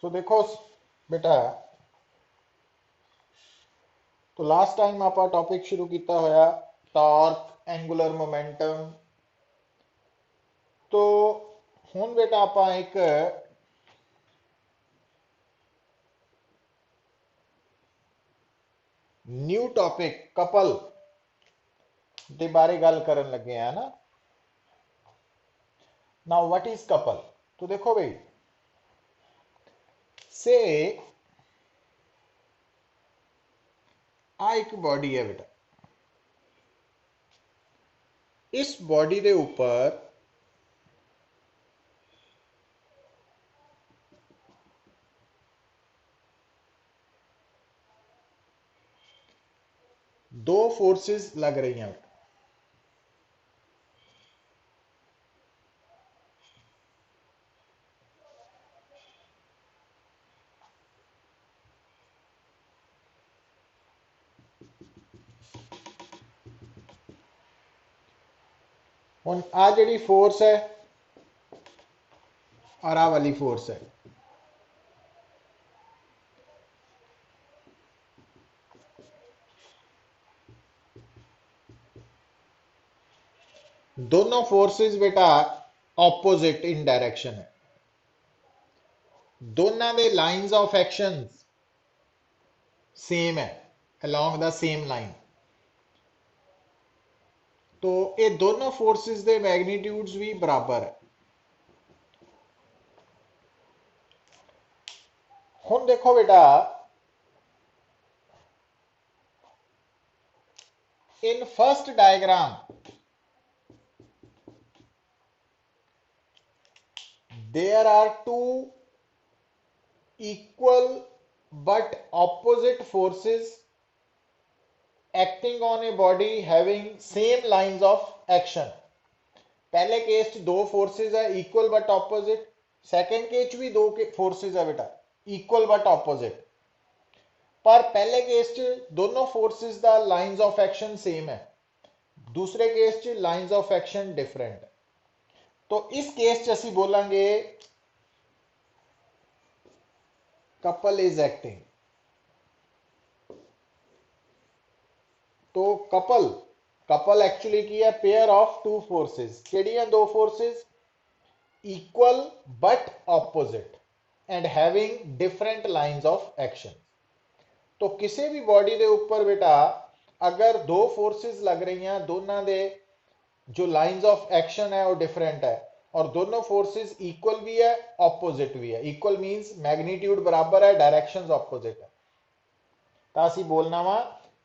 सो देखो बेटा, तो लास्ट टाइम आप टॉपिक शुरू किया होया टॉर्क एंगुलर मोमेंटम। तो हुन बेटा आप एक न्यू टॉपिक कपल ਦੇ बारे गल करन लगे हैं ना। Now what is couple? तो देखो भाई, से आ एक बॉडी है बेटा, इस बॉडी के ऊपर दो फोर्सेस लग रही हैं। हुन आ जिहड़ी फोर्स है और आ वाली फोर्स है, दोनों फोर्सेस बेटा ऑपोजिट इन डायरेक्शन है। दोनों दे लाइंस ऑफ एक्शन सेम है, अलोंग द सेम लाइन। तो ये दोनों फोर्सेस दे मैग्नीट्यूड्स भी बराबर है। हुन देखो बेटा, in first diagram there are two equal but opposite forces acting on a body having same lines of action। पहले केस च दो फोर्सेस है equal but opposite, second case भी दो फोर्सेस है बेटा इक्वल बट ऑपोजिट। पर पहले केस च दोनों फोर्सेस दा लाइंस ऑफ एक्शन सेम है, दूसरे केस च लाइंस ऑफ एक्शन डिफरेंट है। तो इस केस च ਅਸੀਂ बोलांगे कपल इज एक्टिंग। तो कपल कपल एक्चुअली की है पेयर ऑफ टू फोर्सेस। केड़ियां दो forces? Equal but opposite and having different lines of action. तो किसी भी बॉडी के ऊपर बेटा अगर दो फोर्सेस लग रही हैं, दोनों दे जो लाइंस ऑफ एक्शन है वो डिफरेंट है, और दोनों फोर्सेस इक्वल भी है ऑपोजिट भी है। इक्वल मींस मैग्नीट्यूड बराबर है, डायरेक्शंस ऑपोजिट है। तो असी बोलना वा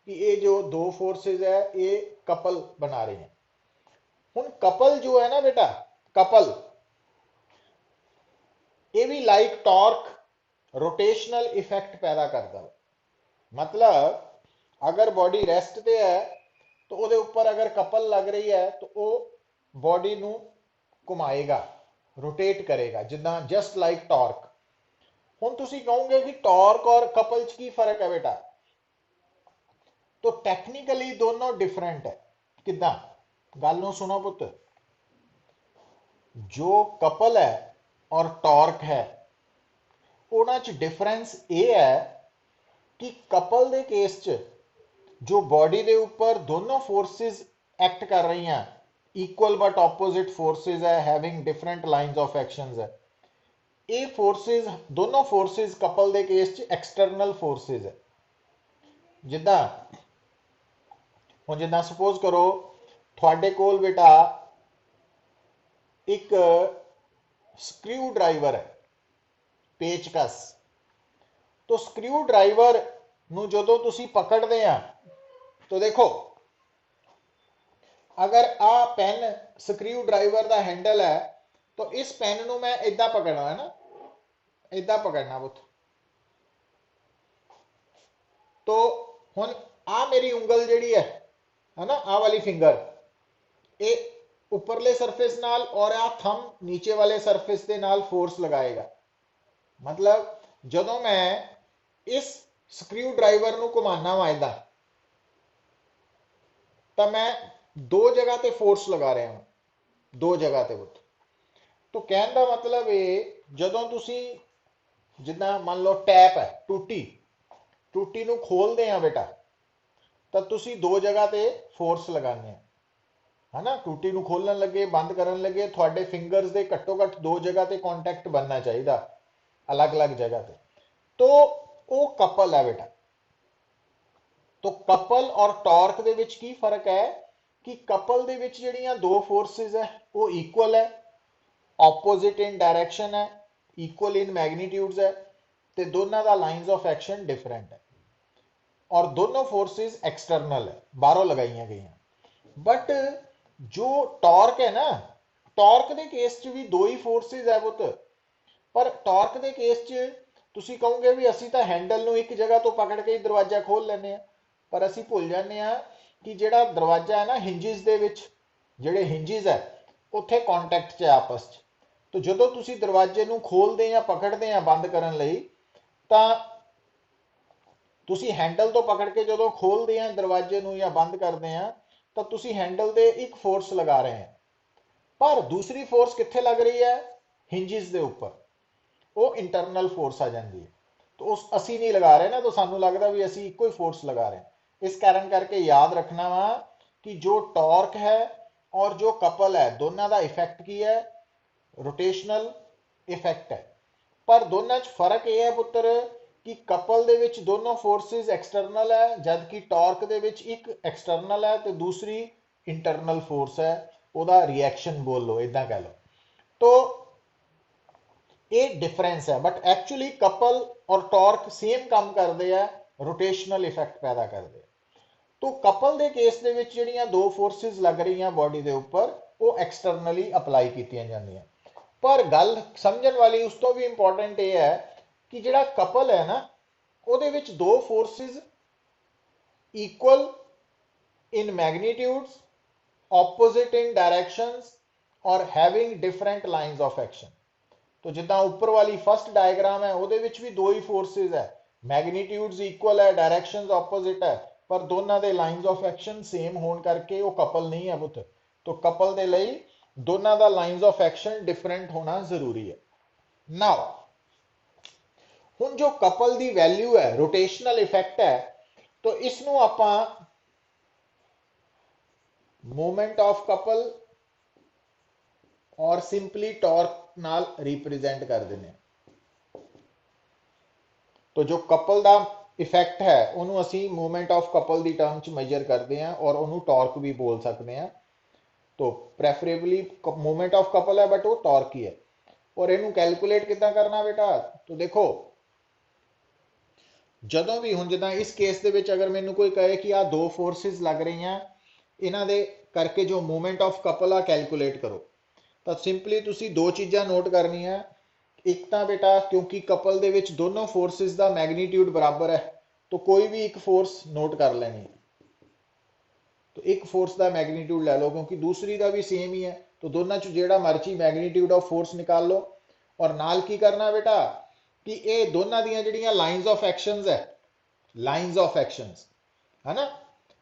कि ये जो दो फोर्सेस है ये कपल बना रही हैं। हुन कपल जो है ना बेटा, कपल ये भी लाइक टॉर्क रोटेशनल इफेक्ट पैदा करता है। मतलब अगर बॉडी रेस्ट पे है तो ਉਹਦੇ ऊपर अगर कपल लग रही है तो वो बॉडी ਨੂੰ ਘੁਮਾਏਗਾ, रोटेट करेगा, जिदा जस्ट लाइक टॉर्क। ਹੁਣ ਤੁਸੀਂ ਕਹੋਗੇ कि टॉर्क और कपल च की फर्क है बेटा? तो टेक्निकली दोनों डिफरेंट है। किदा? गल ਨੂੰ सुनो पुत, जो कपल है और टॉर्क है ਉਹਨਾਂ ਚ डिफरेंस ये है कि कपल के केस च जो बॉडी के ऊपर दोनों फोर्सेस एक्ट कर रही हैं, इक्वल बट ऑपोजिट फोर्सेस है, having different lines of actions है। ये फोर्सेस दोनों फोर्सेस कपल के केस च एक्सटर्नल फोर्सेस है। जिदा हुण जिदा सपोज करो थोड़े कोल बेटा एक स्क्रू ड्राइवर है, पेचकस। तो स्क्रू ड्राइवर ਨੂੰ ਜਦੋਂ ਤੁਸੀਂ ਪਕੜਦੇ ਆ तो देखो अगर आ पेन स्क्रू ड्राइवर का हैंडल है तो इस पेन को मैं इदा पकड़ना है ना, इदा पकड़ना पुत। तो हुन आ मेरी उंगल जिहड़ी है ना, आ वाली फिंगर ये उपरले सरफेस नाल और आ थंब नीचे वाले सरफेस के नाल फोर्स लगाएगा। मतलब जदों मैं इस स्क्रू ड्राइवर को घुमाना वा इदा तो मैं दो जगह ते फोर्स लगा रहा हूं, दो जगह ते। तो कहने का मतलब ये जदों तुसी ਜਿੱਦਾਂ ਮੰਨ ਲਓ ਟੈਪ ਹੈ, ਟੂਟੀ, ਟੂਟੀ ਨੂੰ ਖੋਲਦੇ ਆ ਬੇਟਾ, ਤਾਂ ਤੁਸੀਂ ਦੋ ਜਗ੍ਹਾ ਤੇ ਫੋਰਸ ਲਗਾਉਂਦੇ ਆ, ਹਨਾ। ਟੂਟੀ ਨੂੰ ਖੋਲਣ ਲੱਗੇ, ਬੰਦ ਕਰਨ ਲੱਗੇ, ਤੁਹਾਡੇ ਫਿੰਗਰਸ ਦੇ ਘੱਟੋ ਘੱਟ ਦੋ ਜਗ੍ਹਾ ਤੇ ਕੰਟੈਕਟ ਬਣਨਾ ਚਾਹੀਦਾ, ਅਲੱਗ-ਅਲੱਗ ਜਗ੍ਹਾ ਤੇ। तो वो कपल है बेटा। तो कपल और टॉर्क ਦੇ ਵਿੱਚ ਕੀ ਫਰਕ ਹੈ ਕਿ ਕਪਲ ਦੇ ਵਿੱਚ ਜਿਹੜੀਆਂ ਦੋ ਫੋਰਸਿਸ ਹੈ ਉਹ ਇਕੁਅਲ ਹੈ, ਆਪੋਜ਼ਿਟ ਇਨ ਡਾਇਰੈਕਸ਼ਨ ਹੈ, ਇਕੁਅਲ ਇਨ ਮੈਗਨੀਟਿਊਡਸ ਹੈ, ਤੇ ਦੋਨਾਂ ਦਾ ਲਾਈਨਸ ਆਫ ਐਕਸ਼ਨ ਡਿਫਰੈਂਟ ਹੈ, और दोनों फोर्सेस एक्सटर्नल है, बाहरों लगाई गई। बट जो टॉर्क है ना, टॉर्क के केस च भी दो ही फोर्सेस है पुत, पर टॉर्क के केस च ਤੁਸੀਂ ਕਹੋਗੇ ਵੀ ਅਸੀਂ ਤਾਂ ਹੈਂਡਲ ਨੂੰ ਇੱਕ ਜਗ੍ਹਾ ਤੋਂ ਪਕੜ ਕੇ ਹੀ ਦਰਵਾਜ਼ਾ ਖੋਲ ਲੈਂਦੇ ਆ, ਪਰ ਅਸੀਂ ਭੁੱਲ ਜਾਂਦੇ ਆ ਕਿ ਜਿਹੜਾ ਦਰਵਾਜ਼ਾ ਹੈ ਨਾ, ਹਿੰਜਸ ਦੇ ਵਿੱਚ ਜਿਹੜੇ ਹਿੰਜਸ ਹੈ ਉੱਥੇ ਕੰਟੈਕਟ 'ਚ ਆਪਸ 'ਚ। ਤਾਂ ਜਦੋਂ ਤੁਸੀਂ ਦਰਵਾਜ਼ੇ ਨੂੰ ਖੋਲਦੇ ਜਾਂ ਪਕੜਦੇ ਆ ਬੰਦ ਕਰਨ ਲਈ, ਤਾਂ ਤੁਸੀਂ ਹੈਂਡਲ ਤੋਂ ਪਕੜ ਕੇ ਜਦੋਂ ਖੋਲਦੇ ਆ ਦਰਵਾਜ਼ੇ ਨੂੰ ਜਾਂ ਬੰਦ ਕਰਦੇ ਆ, ਤਾਂ ਤੁਸੀਂ ਹੈਂਡਲ ਤੇ ਇੱਕ ਫੋਰਸ ਲਗਾ ਰਹੇ ਆ, ਪਰ ਦੂਸਰੀ ਫੋਰਸ ਕਿੱਥੇ ਲੱਗ ਰਹੀ ਹੈ? ਹਿੰਜਸ ਦੇ ਉੱਪਰ। ਉਹ ਇੰਟਰਨਲ ਫੋਰਸ ਆ ਜਾਂਦੀ ਹੈ। तो उस ਅਸੀਂ नहीं लगा रहे ना, तो ਸਾਨੂੰ लगता भी ਅਸੀਂ ਇੱਕੋ ਹੀ फोर्स लगा रहे हैं। इस कारण करके याद रखना वा कि जो टॉर्क है और जो कपल है दोनों का इफेक्ट की है, रोटेशनल इफेक्ट है। पर दोनों च फर्क यह है पुत्र कि कपल दे विच दोनों फोर्सेस एक्सटर्नल है, जबकि टॉर्क दे विच एक एक्सटर्नल है तो दूसरी इंटरनल फोर्स है, ਉਹਦਾ रिएक्शन बोल लो, इदा कह लो। तो ये डिफरेंस है, बट एक्चुअली कपल और टॉर्क सेम काम करते हैं, रोटेशनल इफेक्ट पैदा करते हैं। तो कपल के केस के विच जिहड़ियां दो फोर्सेस लग रही हैं बॉडी के उपर, वो एक्सटर्नली अपलाई कीतियां जांदियां। पर गल समझण वाली उस तो भी इंपॉर्टेंट ये है कि जिहड़ा कपल है ना, ਉਹਦੇ ਵਿੱਚ दो forces equal in magnitudes, opposite in directions और having different lines of action. तो जिदा उपर वाली फर्स्ट डायग्राम है ਉਹਦੇ ਵਿੱਚ भी दो ही फोर्सेस है, मैग्नीट्यूड्स इक्वल है, डायरेक्शंस ऑपोजिट है, पर दोनों के लाइंस ऑफ एक्शन सेम होने करके वो कपल नहीं है पुत। तो कपल के लिए दोनों का लाइंस ऑफ एक्शन डिफरेंट होना जरूरी है। नाउ हुण जो कपल की वैल्यू है, रोटेशनल इफेक्ट है, तो इसनों आपां मूवमेंट ऑफ कपल और सिंपली टॉर्क नाल रिप्रेजेंट कर देने। तो जो कपल का इफेक्ट है उन्होंने असी मूवमेंट ऑफ कपल की टर्म च मेजर करते हैं, और उन्होंने टॉर्क भी बोल सकते हैं। तो प्रेफरेबली मूवमेंट ऑफ कपल है, बट वो टॉर्क ही है। और इनू कैलकुलेट कितना करना बेटा? तो देखो, जदों भी हुण जिद्दां इस केस दे विच अगर मैनू कोई कहे कि आ दो फोर्सेस लग रही हैं, इन्हां दे करके जो मूवमेंट ऑफ कपल आ कैलकुलेट करो, तो सिंपली तुसी दो चीज़ां नोट करनियां। एक तो बेटा क्योंकि कपल दे विच दोनों फोर्सेस का मैग्नीट्यूड बराबर है, तो कोई भी एक फोर्स नोट कर लेनी। तो एक फोर्स का मैग्नीट्यूड ले लो, क्योंकि दूसरी का भी सेम ही है, तो दोनों च जिहड़ा मर्जी मैग्नीट्यूड ऑफ फोर्स निकाल लो। और नाल की करना बेटा कि ये दोनों दियां जिहड़ियां लाइंस ऑफ एक्शंस है, लाइंस ऑफ एक्शंस है ना,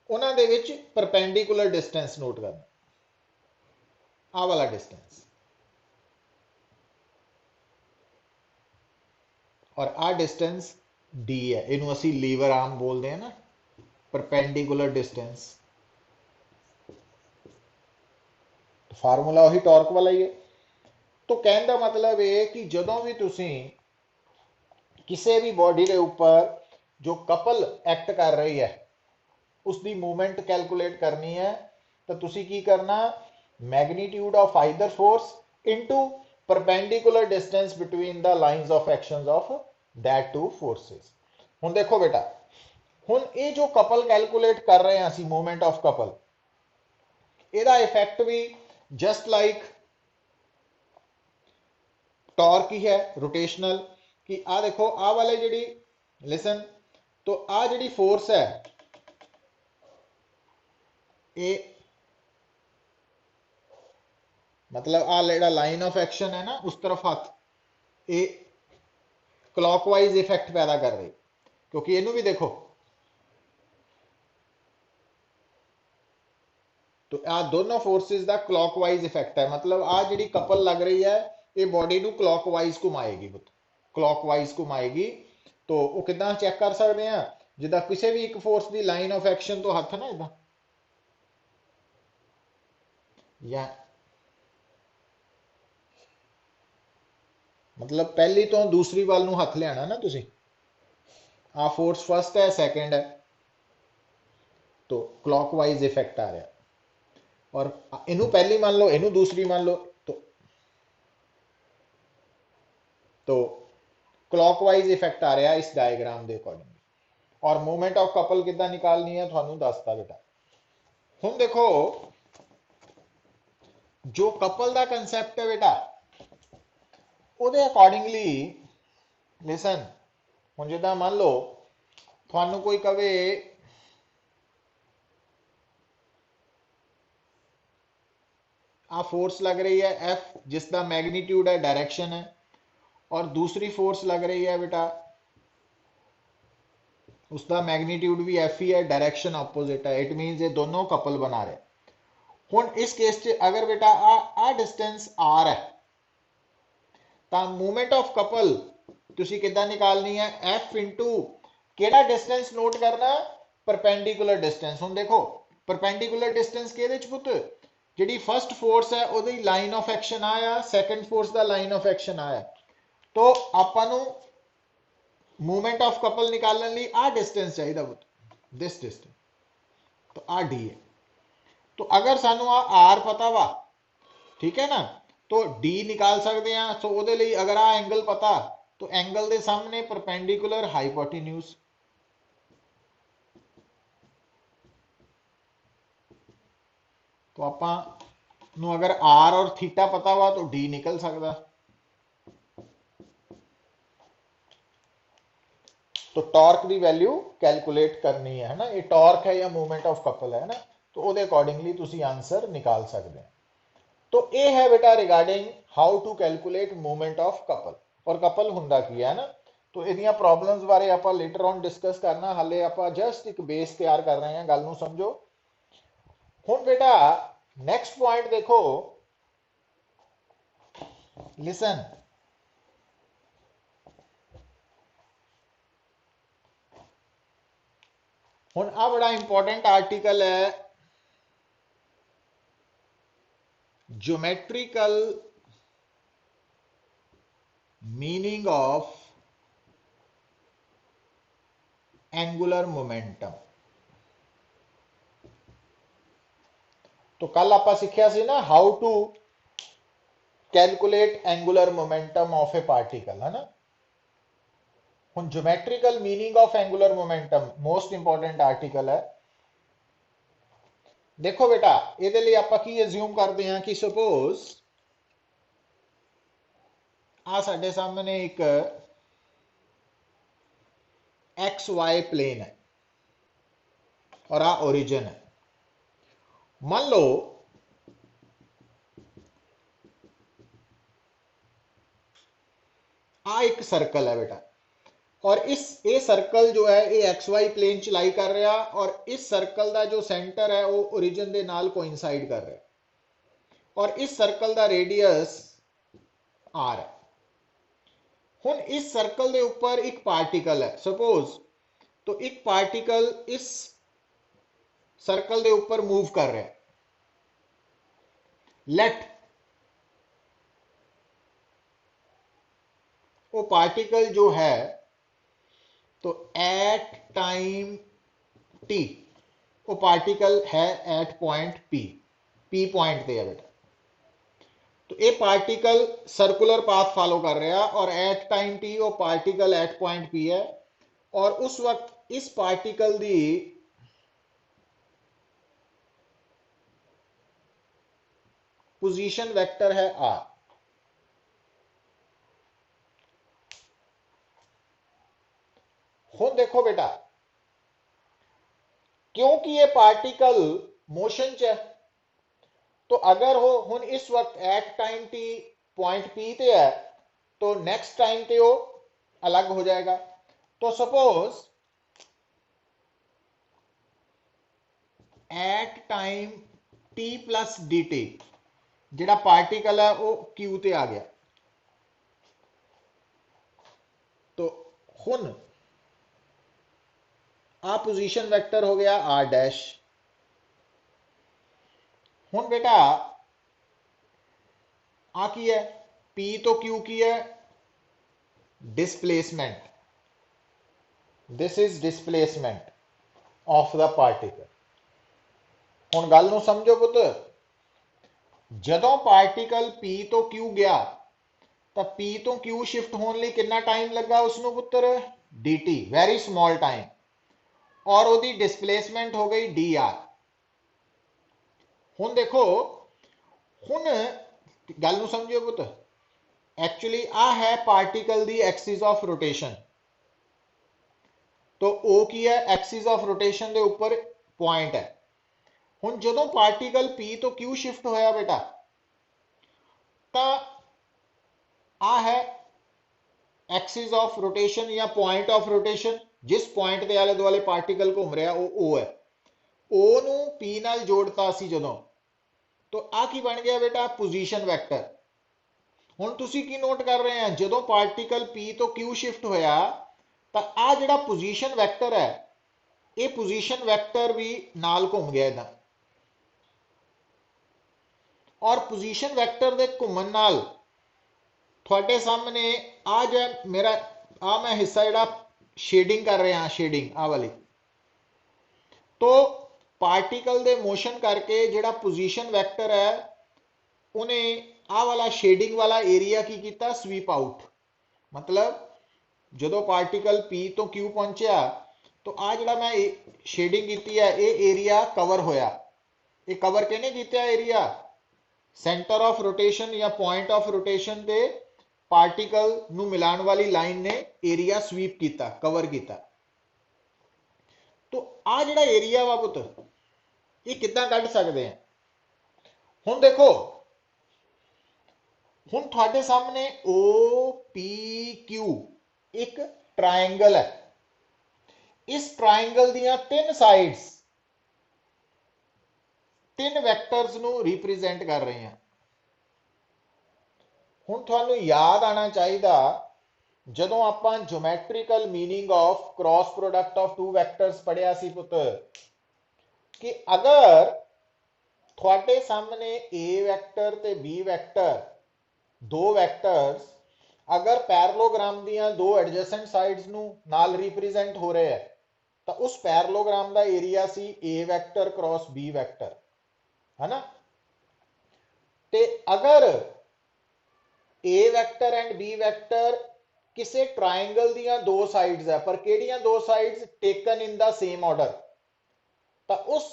उन्हां दे विच परपेंडिकुलर डिस्टेंस नोट करना, आ वाला डिस्टेंस, और आ डिस्टेंस डी है, इनू असी लीवर आर्म बोलते हैं ना, परपेंडिकुलर डिस्टेंस। फार्मूला वही टॉर्क वाला ही है। तो कहने का मतलब है कि जदों भी तुसी किसी भी बॉडी के ऊपर जो कपल एक्ट कर रही है उसकी मूवमेंट कैलकुलेट करनी है, तो तुसी की करना, magnitude of either force into perpendicular distance between the lines of actions of that two forces. हुण देखो बेटा, हुण ये जो कपल कैलकुलेट कर रहे हैं असी, मूवमेंट ऑफ कपल, ਇਹਦਾ इफेक्ट भी जस्ट लाइक टॉर्क ही है, रोटेशनल। कि आ देखो, आ वाले जी, लिसन, तो आ जी फोर्स है ये, मतलब आ जेड़ा लाइन ऑफ एक्शन है ना उस तरफ हाथ, ये क्लॉकवाइज इफेक्ट पैदा कर रही, क्योंकि इनू भी देखो, तो आ दोनों फोर्सेस का क्लॉकवाइज इफेक्ट है। मतलब आ जी कपल लग रही है, ये बॉडी को क्लॉकवाइज घुमाएगी पुत, क्लॉकवाइज घुमाएगी। तो वो किदां चेक कर सकते हैं, जिदा किसी भी एक फोर्स की लाइन ऑफ एक्शन तो हथ ना इदा, या मतलब पहली तो दूसरी वाल नूं हथ लिया ना तुसी, आ फोर्स फर्स्ट है सेकंड है, तो क्लॉकवाइज इफेक्ट आ रहा, और इनू पहली मान लो इनू दूसरी मान लो, तो क्लॉकवाइज इफेक्ट आ रहा इस डायग्राम के अकॉर्डिंग। और मूवमेंट ऑफ कपल किदा निकालनी है थानू दसता बेटा। हुण देखो जो कपल का कंसैप्ट है बेटा, ਉਹਦੇ अकॉर्डिंगली लिसन, हुण जिद्दां मान लो थानू कोई कवे आ फोर्स लग रही है एफ, जिसका मैग्नीट्यूड है डायरेक्शन है, और दूसरी फोर्स लग रही है बेटा, उसका मैग्नीट्यूड भी एफ ही है, डायरेक्शन ऑपोजिट है, इट मीनस ये दोनों कपल बना रहे। हुण इस केस च अगर बेटा आ डिस्टेंस आर है, तो मूवमेंट ऑफ कपल तुसी किद्दां निकालनी है, एफ इंटू केड़ा डिस्टेंस नोट करना, परपेंडिकुलर डिस्टेंस। हुण देखो परपेंडिकुलर डिस्टेंस केदे च पुत, जिहड़ी फर्स्ट फोर्स है ਉਹਦੀ लाइन ऑफ एक्शन आया, सेकंड फोर्स का लाइन ऑफ एक्शन आया, तो आपां नूं मूवमेंट ऑफ कपल निकालने लिए आ डिस्टेंस चाहिए पुत, दिस डिस्टेंस, तो आ डी है। तो अगर सानू आ आर पता वा, ठीक है ना, तो डी निकाल सकते हैं। सो ਉਹਦੇ ਲਈ अगर आ एंगल पता, तो एंगल के सामने परपेंडिकुलर हाइपोटेन्यूज, तो आपां नूं अगर आर और थीटा पता वा तो डी निकल सकता। तो टॉर्क की वैल्यू कैलकुलेट करनी है ना, ये टॉर्क है या मूवमेंट ऑफ कपल है ना, तो वो अकॉर्डिंगली तुसी आंसर निकाल सकते हैं। तो ये है बेटा regarding how to calculate movement of couple. और कपल हुंदा की है ना, तो इहदियां प्रॉब्लम्स बारे आपां लेटर ऑन डिस्कस करना, हाले आपां जस्ट एक बेस तैयार कर रहे हैं, गल नूं समझो। हुण बेटा नेक्स्ट पॉइंट देखो, लिसन, हुण आ बड़ा इंपॉर्टेंट आर्टिकल है, geometrical meaning of angular momentum. तो कल आप सीखा सी ना how to calculate angular momentum of a particle, है ना। हुण geometrical meaning of angular momentum most important article है। देखो बेटा ये लिए आप की अज्यूम करते हैं कि सपोज आ साडे सामने एक एक्स वाई प्लेन है और आ ओरिजिन है। मान लो आ एक सर्कल है बेटा, और इस ए सर्कल जो है ये एक्स वाई प्लेन च लाई कर रहा, और इस सर्कल का जो सेंटर है वो ओरिजिन के नाल कोइंसाइड कर रहा, और इस सर्कल का रेडियस आर है। हुण इस सर्कल के ऊपर एक पार्टिकल है सपोज, तो एक पार्टिकल इस सर्कल के ऊपर मूव कर रहा है, लेट वो पार्टिकल जो है, तो एट टाइम टी वो पार्टिकल है at point P, P point पे है बेटा। तो ये पार्टिकल सर्कुलर पाथ फॉलो कर रहा, और एट टाइम टी वो पार्टिकल एट पॉइंट पी है, और उस वक्त इस पार्टिकल की पोजीशन वेक्टर है आर। हुण देखो बेटा क्योंकि ये पार्टिकल मोशन च है, तो अगर हो हुण इस वक्त at time T point P ते है, तो नेक्स्ट टाइम पे वो अलग हो जाएगा। तो suppose at time T plus D T जिहड़ा पार्टिकल है वो क्यू ते आ गया, हुन आ पोजीशन वेक्टर हो गया आर डैश। हुन बेटा आ की है पी तो क्यू की है displacement, this is displacement of the particle. हुन गल नूं समझो पुत, जदों पार्टिकल पी तो क्यू गया तो पी तो क्यू शिफ्ट होने लिए कितना टाइम लगा उसनों पुत्र, dt, वेरी स्मॉल टाइम, और ओदी डिस्प्लेसमेंट हो गई डी आर। हुन देखो, हुन गल नूं समझियो पुत, एक्चुअली आ है particle the axis of rotation, तो ओ की है एक्सिस ऑफ रोटेशन दे ऊपर पॉइंट है। हुन जदों पार्टिकल पी तो क्यू शिफ्ट होया बेटा, तो आ है एक्सिस ऑफ रोटेशन या पॉइंट ऑफ रोटेशन, जिस पॉइंट के आले दुआले पार्टिकल घूम रहा वो ओ है। ओ नू पी नाल जोड़ता सी जदों, तो आ की बन गया बेटा पोजीशन वेक्टर। हुन तुसी की नोट कर रहे हैं, जदों पार्टिकल पी तो क्यू शिफ्ट होया तो आ जिहड़ा पोजीशन वेक्टर है, ये पोजीशन वेक्टर भी नाल घूम गया इदा, और पोजीशन वेक्टर दे घूमन नाल थोड़े सामने आ जाए मेरा आ मैं हिस्सा जरा शेडिंग कर रहा, शेडिंग आ वाली, तो पार्टिकल दे मोशन करके जिहड़ा पोजीशन वेक्टर है उन्हें आ वाला शेडिंग वाला एरिया की किया स्वीप आउट। मतलब जदों पार्टिकल पी तो क्यू पहुंचा तो आ जिहड़ा मैं शेडिंग की है ये एरिया कवर होया, ये कवर किहने किया एरिया, सेंटर ऑफ रोटेशन या पॉइंट ऑफ रोटेशन पे पार्टिकल नू मिलाने वाली लाइन ने एरिया स्वीप किया, कवर किया। तो आ जिहड़ा एरिया वा पुत ये किदां कढ सकते हैं। हुण देखो, हुण तुहाडे सामने ओ पी क्यू एक ट्रायंगल है, इस ट्रायंगल दियां तीन साइड्स तीन वैक्टर्स नू रिप्रेजेंट कर रही हैं। हुण तुहानू याद आना चाहिए जदों आपां geometrical meaning of cross product of two vectors पढ़िया सी पुत, कि अगर थोड़े सामने ए वैक्टर ते बी वैक्टर दो वैक्टर्स अगर पैरेललोग्राम दियां दो एडजेसेंट साइड्स नू नाल रिप्रेजेंट हो रहे हैं तो उस पैरेललोग्राम का एरिया सी a vector cross b vector, है ना। ते अगर a vector and b vector किसी ट्रायंगल दियां दो साइड्स है, पर केड़ियां दो sides taken in the same order, तो उस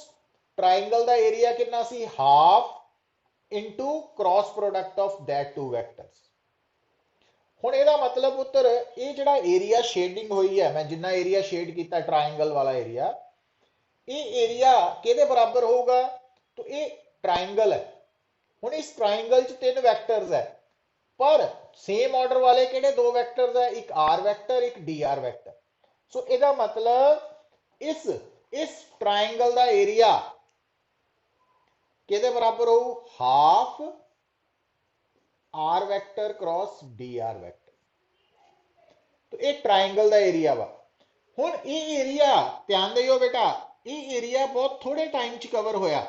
ट्रायंगल का एरिया कितना सी, half into cross product of that two vectors. हुण इहदा मतलब उत्तर ये जिहड़ा एरिया शेडिंग हुई है, मैं जिन्ना एरिया शेड किया ट्रायंगल वाला एरिया, ये एरिया किहदे बराबर होगा, तो ये ट्रायंगल है। हुण इस ट्रायंगल च तीन वैक्टर्स है, पर सेम ऑर्डर वाले किहड़े दो वैक्टर्स है, एक आर वैक्टर एक डी आर वैक्टर। सो इहदा मतलब इस ट्रायंगल का एरिया किहदे बराबर हो, half R vector cross D R vector. तो एक ट्रायंगल का एरिया वा। हुण ये एरिया ध्यान दियो बेटा, ये एरिया बहुत थोड़े टाइम च कवर होया,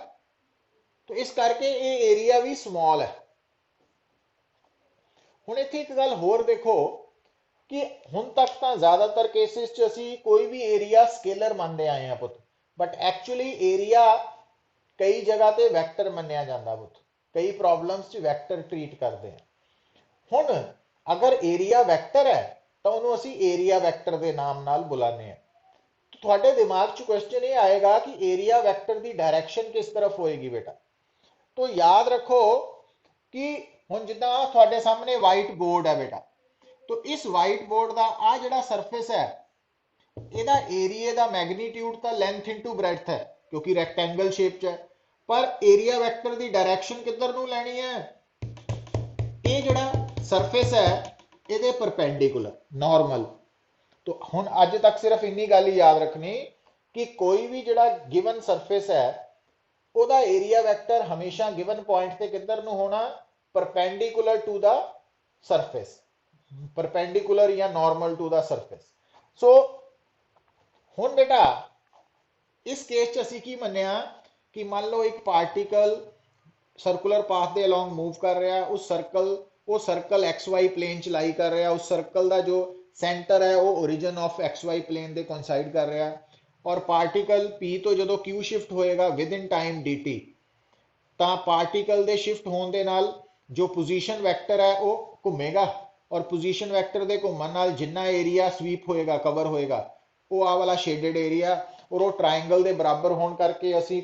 तो इस करके ये एरिया भी स्मॉल है। हुण इत्थे एक गल होर देखो कि हुण तक तो ज्यादातर केसिस च असीं कोई भी एरिया स्केलर मानते आए हैं पुत, बट एक्चुअली एरिया कई जगह ते वैक्टर मन्निया जाता पुत, कई प्रॉब्लम्स च वैक्टर ट्रीट करते हैं। हुण अगर एरिया वैक्टर है तो उन्होंने असीं एरिया वैक्टर के नाम नाल बुलाने हैं। तो थोड़े दिमाग च क्वेश्चन ये आएगा कि एरिया वैक्टर की डायरैक्शन किस तरफ होएगी बेटा। तो याद रखो कि हुण जिद्दां थोड़े सामने वाइट बोर्ड है बेटा, तो इस वाइट बोर्ड का आ जिहड़ा सरफेस है इहदा एरिया का मैग्नीट्यूड तो लेंथ इंटू ब्रेडथ है, क्योंकि रैक्टेंगल शेप च है, पर एरिया वैक्टर की डायरैक्शन किधर नूं लैनी है, ये जिहड़ा सरफेस है इहदे परपेंडिकुलर नॉर्मल। तो हुण अज तक सिर्फ इन्नी गल ही याद रखनी कि कोई भी जिहड़ा गिवन सरफेस है ओदा एरिया वैक्टर हमेशा गिवन पॉइंट ते किधर नूं होना, perpendicular to the surface, perpendicular या normal to the surface. So हुण बेटा इस केस च असीं की मन्निया कि मान लो एक पार्टिकल सर्कुलर पाथ ਦੇ ਅਲੋਂਗ मूव कर रहा उस सर्कल एक्स वाई प्लेन च लाई कर रहा उस सर्कल का जो सेंटर है वो origin of X Y plane ਦੇ कोइंसाइड कर रहा और पार्टिकल पी तो जो क्यू शिफ्ट होएगा within time D T ਤਾਂ ਪਾਰਟੀਕਲ ਦੇ ਸ਼ਿਫਟ ਹੋਣ ਦੇ ਨਾਲ ਜੋ ਪੋਜੀਸ਼ਨ ਵੈਕਟਰ ਹੈ ਉਹ ਘੁੰਮੇਗਾ ਔਰ ਪੋਜੀਸ਼ਨ ਵੈਕਟਰ ਦੇ ਘੁੰਮਣ ਨਾਲ ਜਿੰਨਾ ਏਰੀਆ ਸਵੀਪ ਹੋਏਗਾ ਕਵਰ ਹੋਏਗਾ ਉਹ ਆ ਵਾਲਾ ਸ਼ੇਡਡ ਏਰੀਆ ਔਰ ਉਹ ਟ੍ਰਾਇੰਗਲ ਦੇ ਬਰਾਬਰ ਹੋਣ ਕਰਕੇ ਅਸੀਂ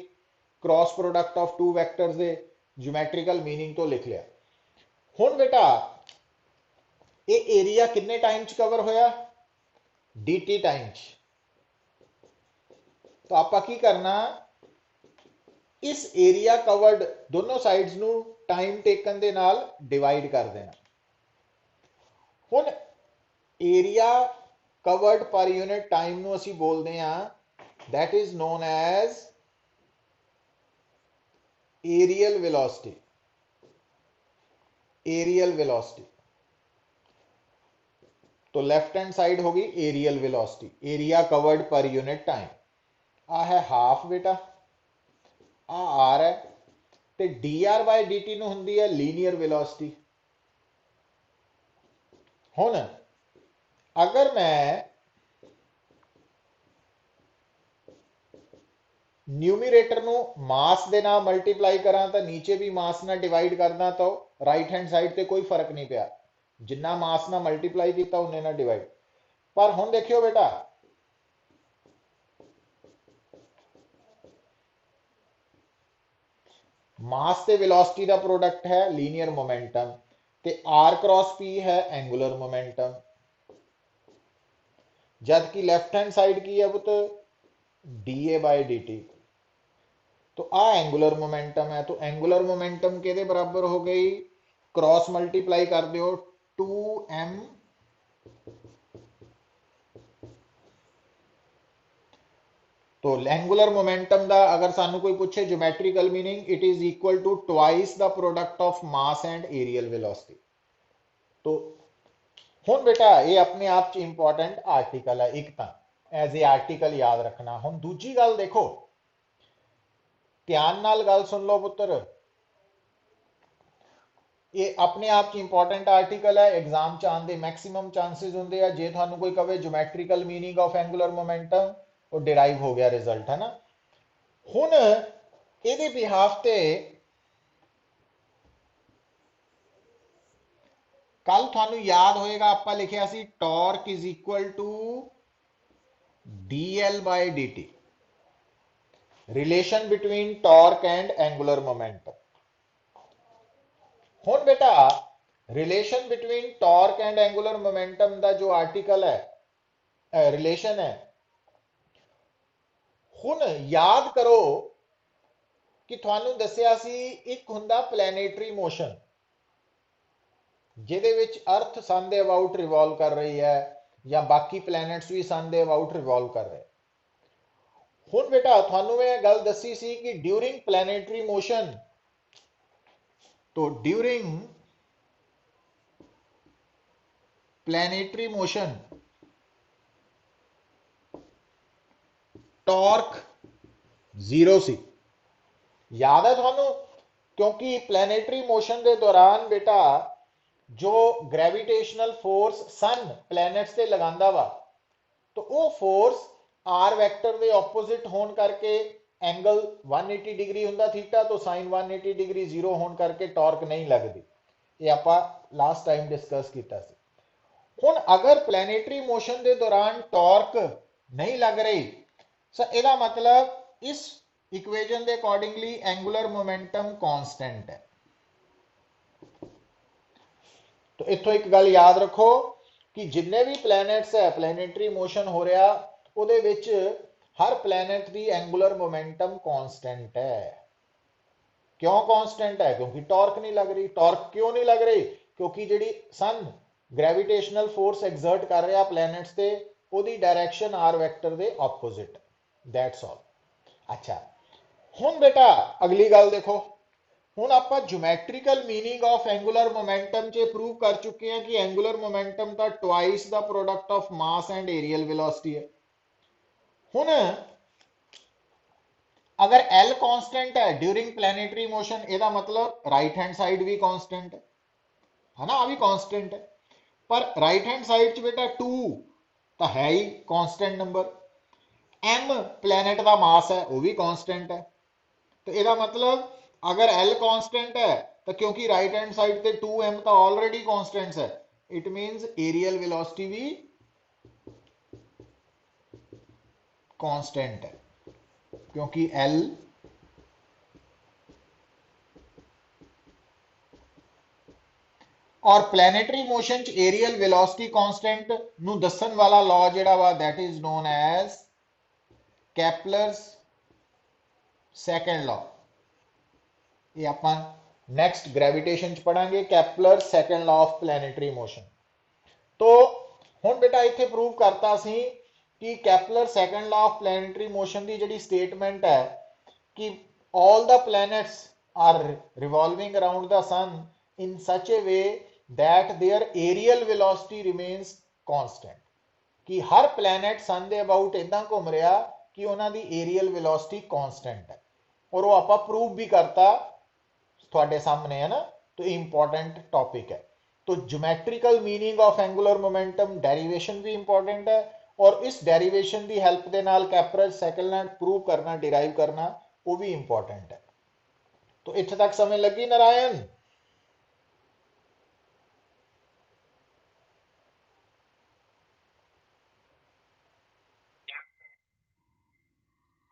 cross product of to vectors ਦੇ ਜਿਓਮੈਟ੍ਰੀਕਲ ਮੀਨਿੰਗ ਤੋਂ ਲਿਖ ਲਿਆ। ਹੁਣ ਬੇਟਾ ਇਹ ਏਰੀਆ ਕਿੰਨੇ ਟਾਈਮ ਚ ਕਵਰ ਹੋਇਆ dt टाइम तो आप की करना इस एरिया कवर्ड दोनों साइड्स नु टाइम टेकन दे नाल डिवाइड कर देना। हुण area covered per unit time नु असी बोलते हैं that is known as areal velocity. Areal velocity तो लेफ्ट हैंड साइड होगी areal velocity, area covered per unit time. आ है हाफ बेटा, आ आर है ते d r by D t होंगी है लीनियर वेलोसिटी। हुण अगर मैं न्यूमीरेटर नु मास दे नाल मल्टीप्लाई करा तो नीचे भी मास ना डिवाइड करना तो राइट हैंड साइड ते कोई फर्क नहीं पिया, जिन्ना मास ना मल्टीप्लाई किया उन्ने ना डिवाइड। पर हुण देखियो बेटा मास ते वेलोसिटी का प्रोडक्ट है लीनियर मोमेंटम ते आर क्रॉस पी है एंगुलर मोमेंटम, जबकि लेफ्ट हैंड साइड की है पुत D A by D T. तो आ एंगुलर मोमेंटम है तो एंगुलर मोमेंटम के बराबर हो गई क्रॉस मल्टीप्लाई कर दो 2m तो एंगुलर मोमेंटम दा अगर सानू कोई पूछे geometrical meaning it is equal to twice the product of mass and areal velocity. तो हुण बेटा ये अपने आप च इंपॉर्टेंट आर्टिकल है, एक तो एज ए आर्टिकल याद रखना। हुण दूजी गल देखो ध्यान नाल गल सुन लो पुत्र, ये अपने आप च इंपॉर्टेंट आर्टिकल है, एग्जाम च आने मैक्सिमम चांसेस होंगे हैं जे थानू कोई कहे geometrical meaning of angular momentum और डिराइव हो गया रिजल्ट है ना। हुण इहदे बिहाफ ते कल थानू याद होएगा आपां लिखिया सी torque is equal to dl by dt, relation between torque and angular momentum. हुण बेटा relation between torque and angular momentum का जो आर्टिकल है रिलेशन है, हुण याद करो कि थानू दसिया सी एक हुंदा प्लैनेटरी मोशन जिहदे विच अर्थ सन दे अबाउट रिवॉल्व कर रही है या बाकी प्लैनेट्स भी सन दे अबाउट रिवॉल्व कर रहे। हुण बेटा थानू मैं गल दसी सी कि ड्यूरिंग प्लैनेटरी मोशन तो during planetary motion torque zero सी, याद है थानू, क्योंकि प्लैनेटरी मोशन के दौरान बेटा जो ग्रेविटेशनल फोर्स सन प्लैनेट्स से लगांदा वा तो वो फोर्स आर वैक्टर के ऑपोजिट होने करके एंगल 180 डिग्री हुंदा थीटा तो साइन 180 डिग्री जीरो होने करके टॉर्क नहीं लगती, ये आपां लास्ट टाइम डिस्कस किया सी। हुण अगर प्लैनेटरी मोशन के दौरान टॉर्क नहीं लग रही सो इसका मतलब इस इक्वेशन के अकॉर्डिंगली एंगुलर मोमेंटम कांस्टेंट है। तो इथों एक गल याद रखो कि जिन्ने भी प्लैनेट्स है प्लैनेटरी मोशन हो रहा उहदे विच हर प्लैनेट की एंगुलर मोमेंटम कांस्टेंट है। क्यों कांस्टेंट है? क्योंकि टॉर्क नहीं लग रही। टॉर्क क्यों नहीं लग रही? क्योंकि जिहड़ी सन ग्रेविटेशनल फोर्स एग्जर्ट कर रहा प्लैनेट्स ते उहदी डायरेक्शन आर वैक्टर दे ऑपोजिट, दैट्स ऑल। अच्छा हुण बेटा अगली गल देखो, ਹੁਣ ਆਪਾਂ geometrical meaning of angular momentum ਚ ਪ੍ਰੂਵ ਕਰ ਚੁੱਕੇ ਹਾਂ ਕਿ ਐਂਗੂਲਰ ਮੋਮੈਂਟਮ ਦਾ ਟਵਾਈਸ ਦਾ product of mass and areal velocity ਹੈ। ਹੁਣ अगर L कांस्टेंट है ड्यूरिंग प्लैनेटरी मोशन ਇਹਦਾ मतलब राइट हैंड साइड भी कांस्टेंट है ना, भी कांस्टेंट है। पर राइट हैंड साइड च बेटा 2 तो है ही कांस्टेंट नंबर। M प्लैनेट का मास है वो भी कांस्टेंट है। तो ਇਹਦਾ मतलब अगर L कांस्टेंट है तो क्योंकि राइट हैंड साइड पे 2m तो ऑलरेडी कांस्टेंट्स है, इट मींस एरियल वेलोसिटी भी कांस्टेंट है क्योंकि L और प्लैनेटरी मोशन च एरियल वेलोसिटी कांस्टेंट नु दसन वाला लॉ जेड़ा वा that is known as Kepler's second law. ये ਆਪਾਂ नेक्स्ट ग्रेविटेशन च पढ़ांगे Kepler second law of planetary motion. तो हुण बेटा इत्थे प्रूव करता सी कि Kepler second law of planetary motion की जिहड़ी स्टेटमेंट है कि all the planets are revolving around the sun in such a way that their aerial velocity remains constant, कि हर planet sun ਦੇ about इदां घूम रहा कि उन्हां दी aerial velocity constant है। और वो आपां प्रूव भी करता ਤੁਹਾਡੇ सामने है ना। तो इंपॉर्टेंट टॉपिक है। तो geometrical meaning of angular momentum derivation भी इंपॉर्टेंट है और इस डेरिवेशन की हेल्प के नाल कैपलर सेकंड लॉ प्रूव करना डिराइव करना वो भी इंपॉर्टेंट है। तो इत्थे तक समझ लगी नारायण?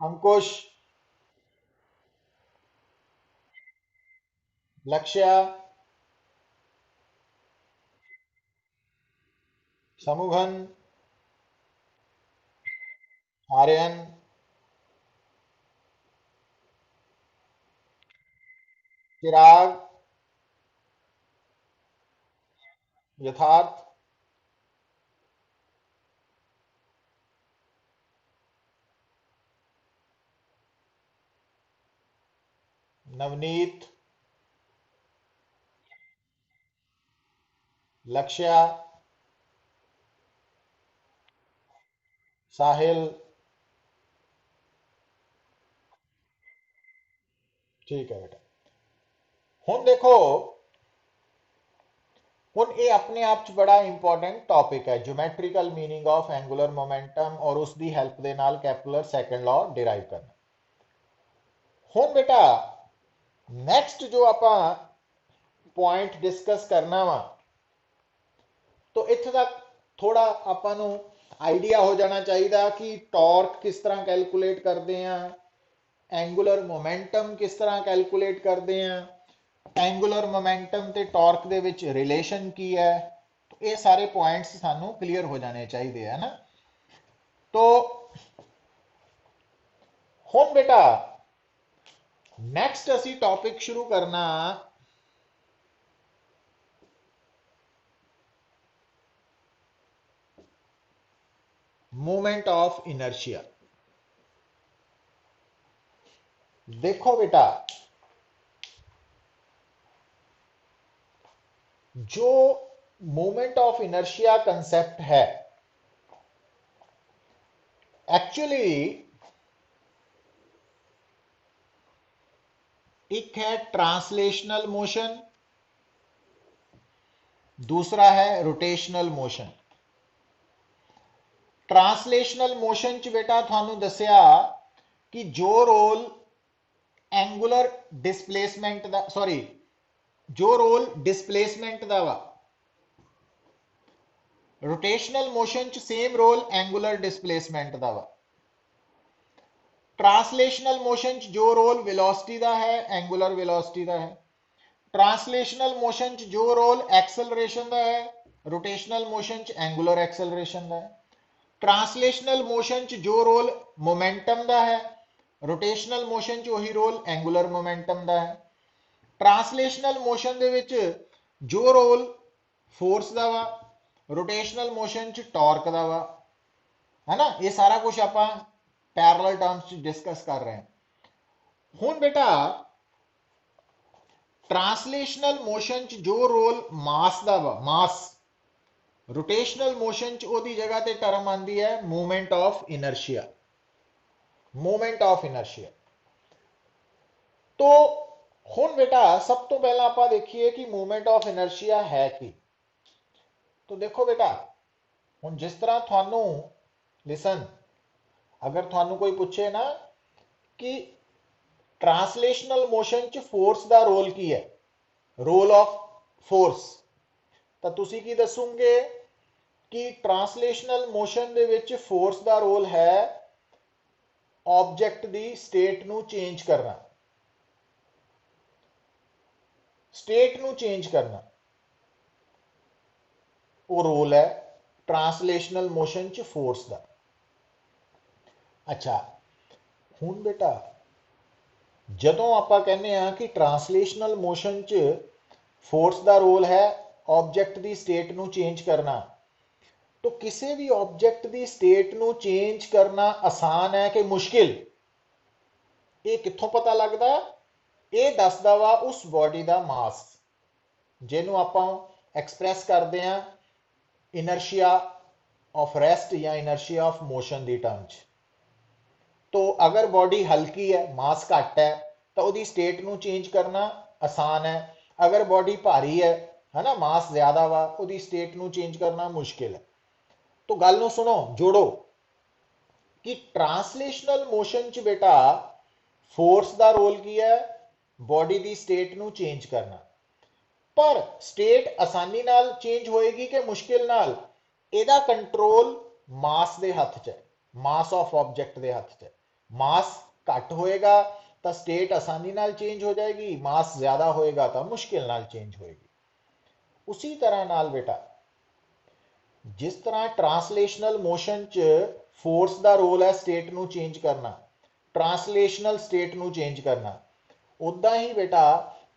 अंकुश, लक्ष्य, समुघन, आर्यन, चिराग, यथार्थ, नवनीत, लक्ष्य, साहिल। ठीक है बेटा। हुण देखो, हुण ये अपने आप च बड़ा इंपॉर्टेंट टॉपिक है geometrical meaning of angular momentum और उसकी हेल्प के नाल कैपलर सेकंड लॉ डिराइव करना। हुण बेटा नेक्स्ट जो आपां पॉइंट डिस्कस करना वा, तो इत्थे तक थोड़ा आपां नूं आइडिया हो जाना चाहिए कि टॉर्क किस तरह कैलकुलेट करते हैं, एंगुलर मोमेंटम किस तरह कैलकुलेट करते हैं, एंगुलर मोमेंटम ते टॉर्क दे विच रिलेशन की है। तो ये सारे पॉइंट्स सानू क्लियर हो जाने चाहिए है ना। तो हुण बेटा नेक्स्ट असी टॉपिक शुरू करना मोमेंट ऑफ इनर्शिया। देखो बेटा जो मोमेंट ऑफ इनर्शिया कंसेप्ट है एक्चुअली एक है ट्रांसलेशनल मोशन, दूसरा है रोटेशनल मोशन। ट्रांसलेशनल मोशन च बेटा थानू दसिया कि जो रोल एंगुलर डिस्प्लेसमेंट दा सॉरी जो रोल डिस्प्लेसमेंट दा वा, रोटेशनल मोशन च सेम रोल एंगुलर डिस्प्लेसमेंट दा वा। ट्रांसलेशनल मोशन च जो रोल वेलोसिटी दा है एंगुलर वेलोसिटी दा है। ट्रांसलेशनल मोशन च जो रोल एक्सेलरेशन दा है, रोटेशनल मोशन च एंगुलर एक्सेलरेशन दा है। ट्रांसलेशनल मोशन च जो रोल मोमेंटम दा है, रोटेशनल मोशन च वही रोल एंगुलर मोमेंटम दा है। ट्रांसलेशनल मोशन दे विच जो रोल फोर्स दा वा, रोटेशनल मोशन च टॉर्क दा वा, है ना। ये सारा कुछ आपां पैरेलल टर्म्स च डिस्कस कर रहे हैं। हुण बेटा ट्रांसलेशनल मोशन च जो रोल मास दा वा, मास रोटेशनल मोशन च ओदी जगह ते टर्म आंदी है moment of inertia, moment of inertia. तो हुण बेटा सब तो पहला आपां देखिए कि मोमेंट ऑफ इनर्शिया है की। तो देखो बेटा हुण जिस तरह थानू लिसन, अगर थानू कोई पूछे ना कि ट्रांसलेशनल मोशन च फोर्स दा रोल की है, रोल ऑफ फोर्स, ਤਾਂ ਤੁਸੀਂ ਕੀ ਦੱਸੋਗੇ ਕਿ ਟਰਾਂਸਲੇਸ਼ਨਲ ਮੋਸ਼ਨ ਦੇ ਵਿੱਚ ਫੋਰਸ ਦਾ ਰੋਲ ਹੈ ਆਬਜੈਕਟ ਦੀ ਸਟੇਟ ਨੂੰ ਚੇਂਜ ਕਰਨਾ, ਸਟੇਟ ਨੂੰ ਚੇਂਜ ਕਰਨਾ, ਉਹ ਰੋਲ ਹੈ ਟਰਾਂਸਲੇਸ਼ਨਲ ਮੋਸ਼ਨ ਚ ਫੋਰਸ ਦਾ। ਅੱਛਾ ਹੁਣ ਬੇਟਾ ਜਦੋਂ ਆਪਾਂ ਕਹਿੰਦੇ ਆ ਕਿ ਟਰਾਂਸਲੇਸ਼ਨਲ ਮੋਸ਼ਨ ਚ फोर्स का रोल है ऑब्जेक्ट की स्टेट ਨੂੰ चेंज करना, तो किसी भी ऑब्जेक्ट की स्टेट ਨੂੰ चेंज करना आसान है कि मुश्किल, ये कित्थों पता लगता, ये दसदा वा उस बॉडी का मास जिन्हों आपां एक्सप्रैस करते हैं इनर्शिया ऑफ रेस्ट या इनर्शिया ऑफ मोशन की टर्म च। तो अगर बॉडी हल्की है, मास घट है, तो वो स्टेट ਨੂੰ चेंज करना आसान है। अगर बॉडी भारी है ना, मास ज्यादा वा, उसकी स्टेट ਨੂੰ चेंज करना मुश्किल है। तो गल ਨੂੰ सुनो, जोड़ो कि ट्रांसलेशनल मोशन च बेटा फोर्स का रोल की है बॉडी की स्टेट ਨੂੰ चेंज करना, पर स्टेट आसानी नाल चेंज होएगी कि मुश्किल नाल, ਇਹਦਾ कंट्रोल मास के हथ च है, मास ऑफ ऑब्जेक्ट के हथ च है। मास घट होएगा तो स्टेट आसानी नाल चेंज हो जाएगी, मास ज्यादा होएगा तो मुश्किल नाल चेंज होएगी। उसी तरह नाल बेटा जिस तरह ट्रांसलेशनल मोशन च फोर्स का रोल है स्टेट ਨੂੰ चेंज करना, ट्रांसलेशनल स्टेट ਨੂੰ चेंज करना, उदा ही बेटा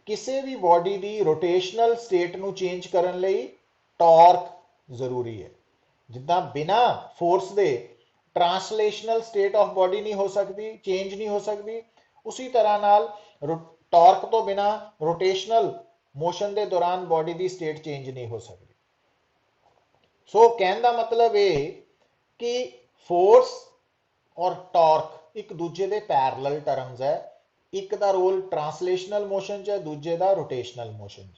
किसी भी बॉडी की रोटेशनल स्टेट ਨੂੰ चेंज करने लई टॉर्क जरूरी है। जिद्दां बिना force they translational state of body नहीं हो सकती, चेंज नहीं हो सकती, उसी तरह नाल टॉर्क तो बिना रोटेशनल मोशन के दौरान बॉडी की स्टेट चेंज नहीं हो सकती। सो कहने का मतलब ये कि फोर्स और टॉर्क एक दूजे के पैरेलल टर्म्स है, एक का रोल ट्रांसलेशनल मोशन च है, दूजे का रोटेशनल मोशन च।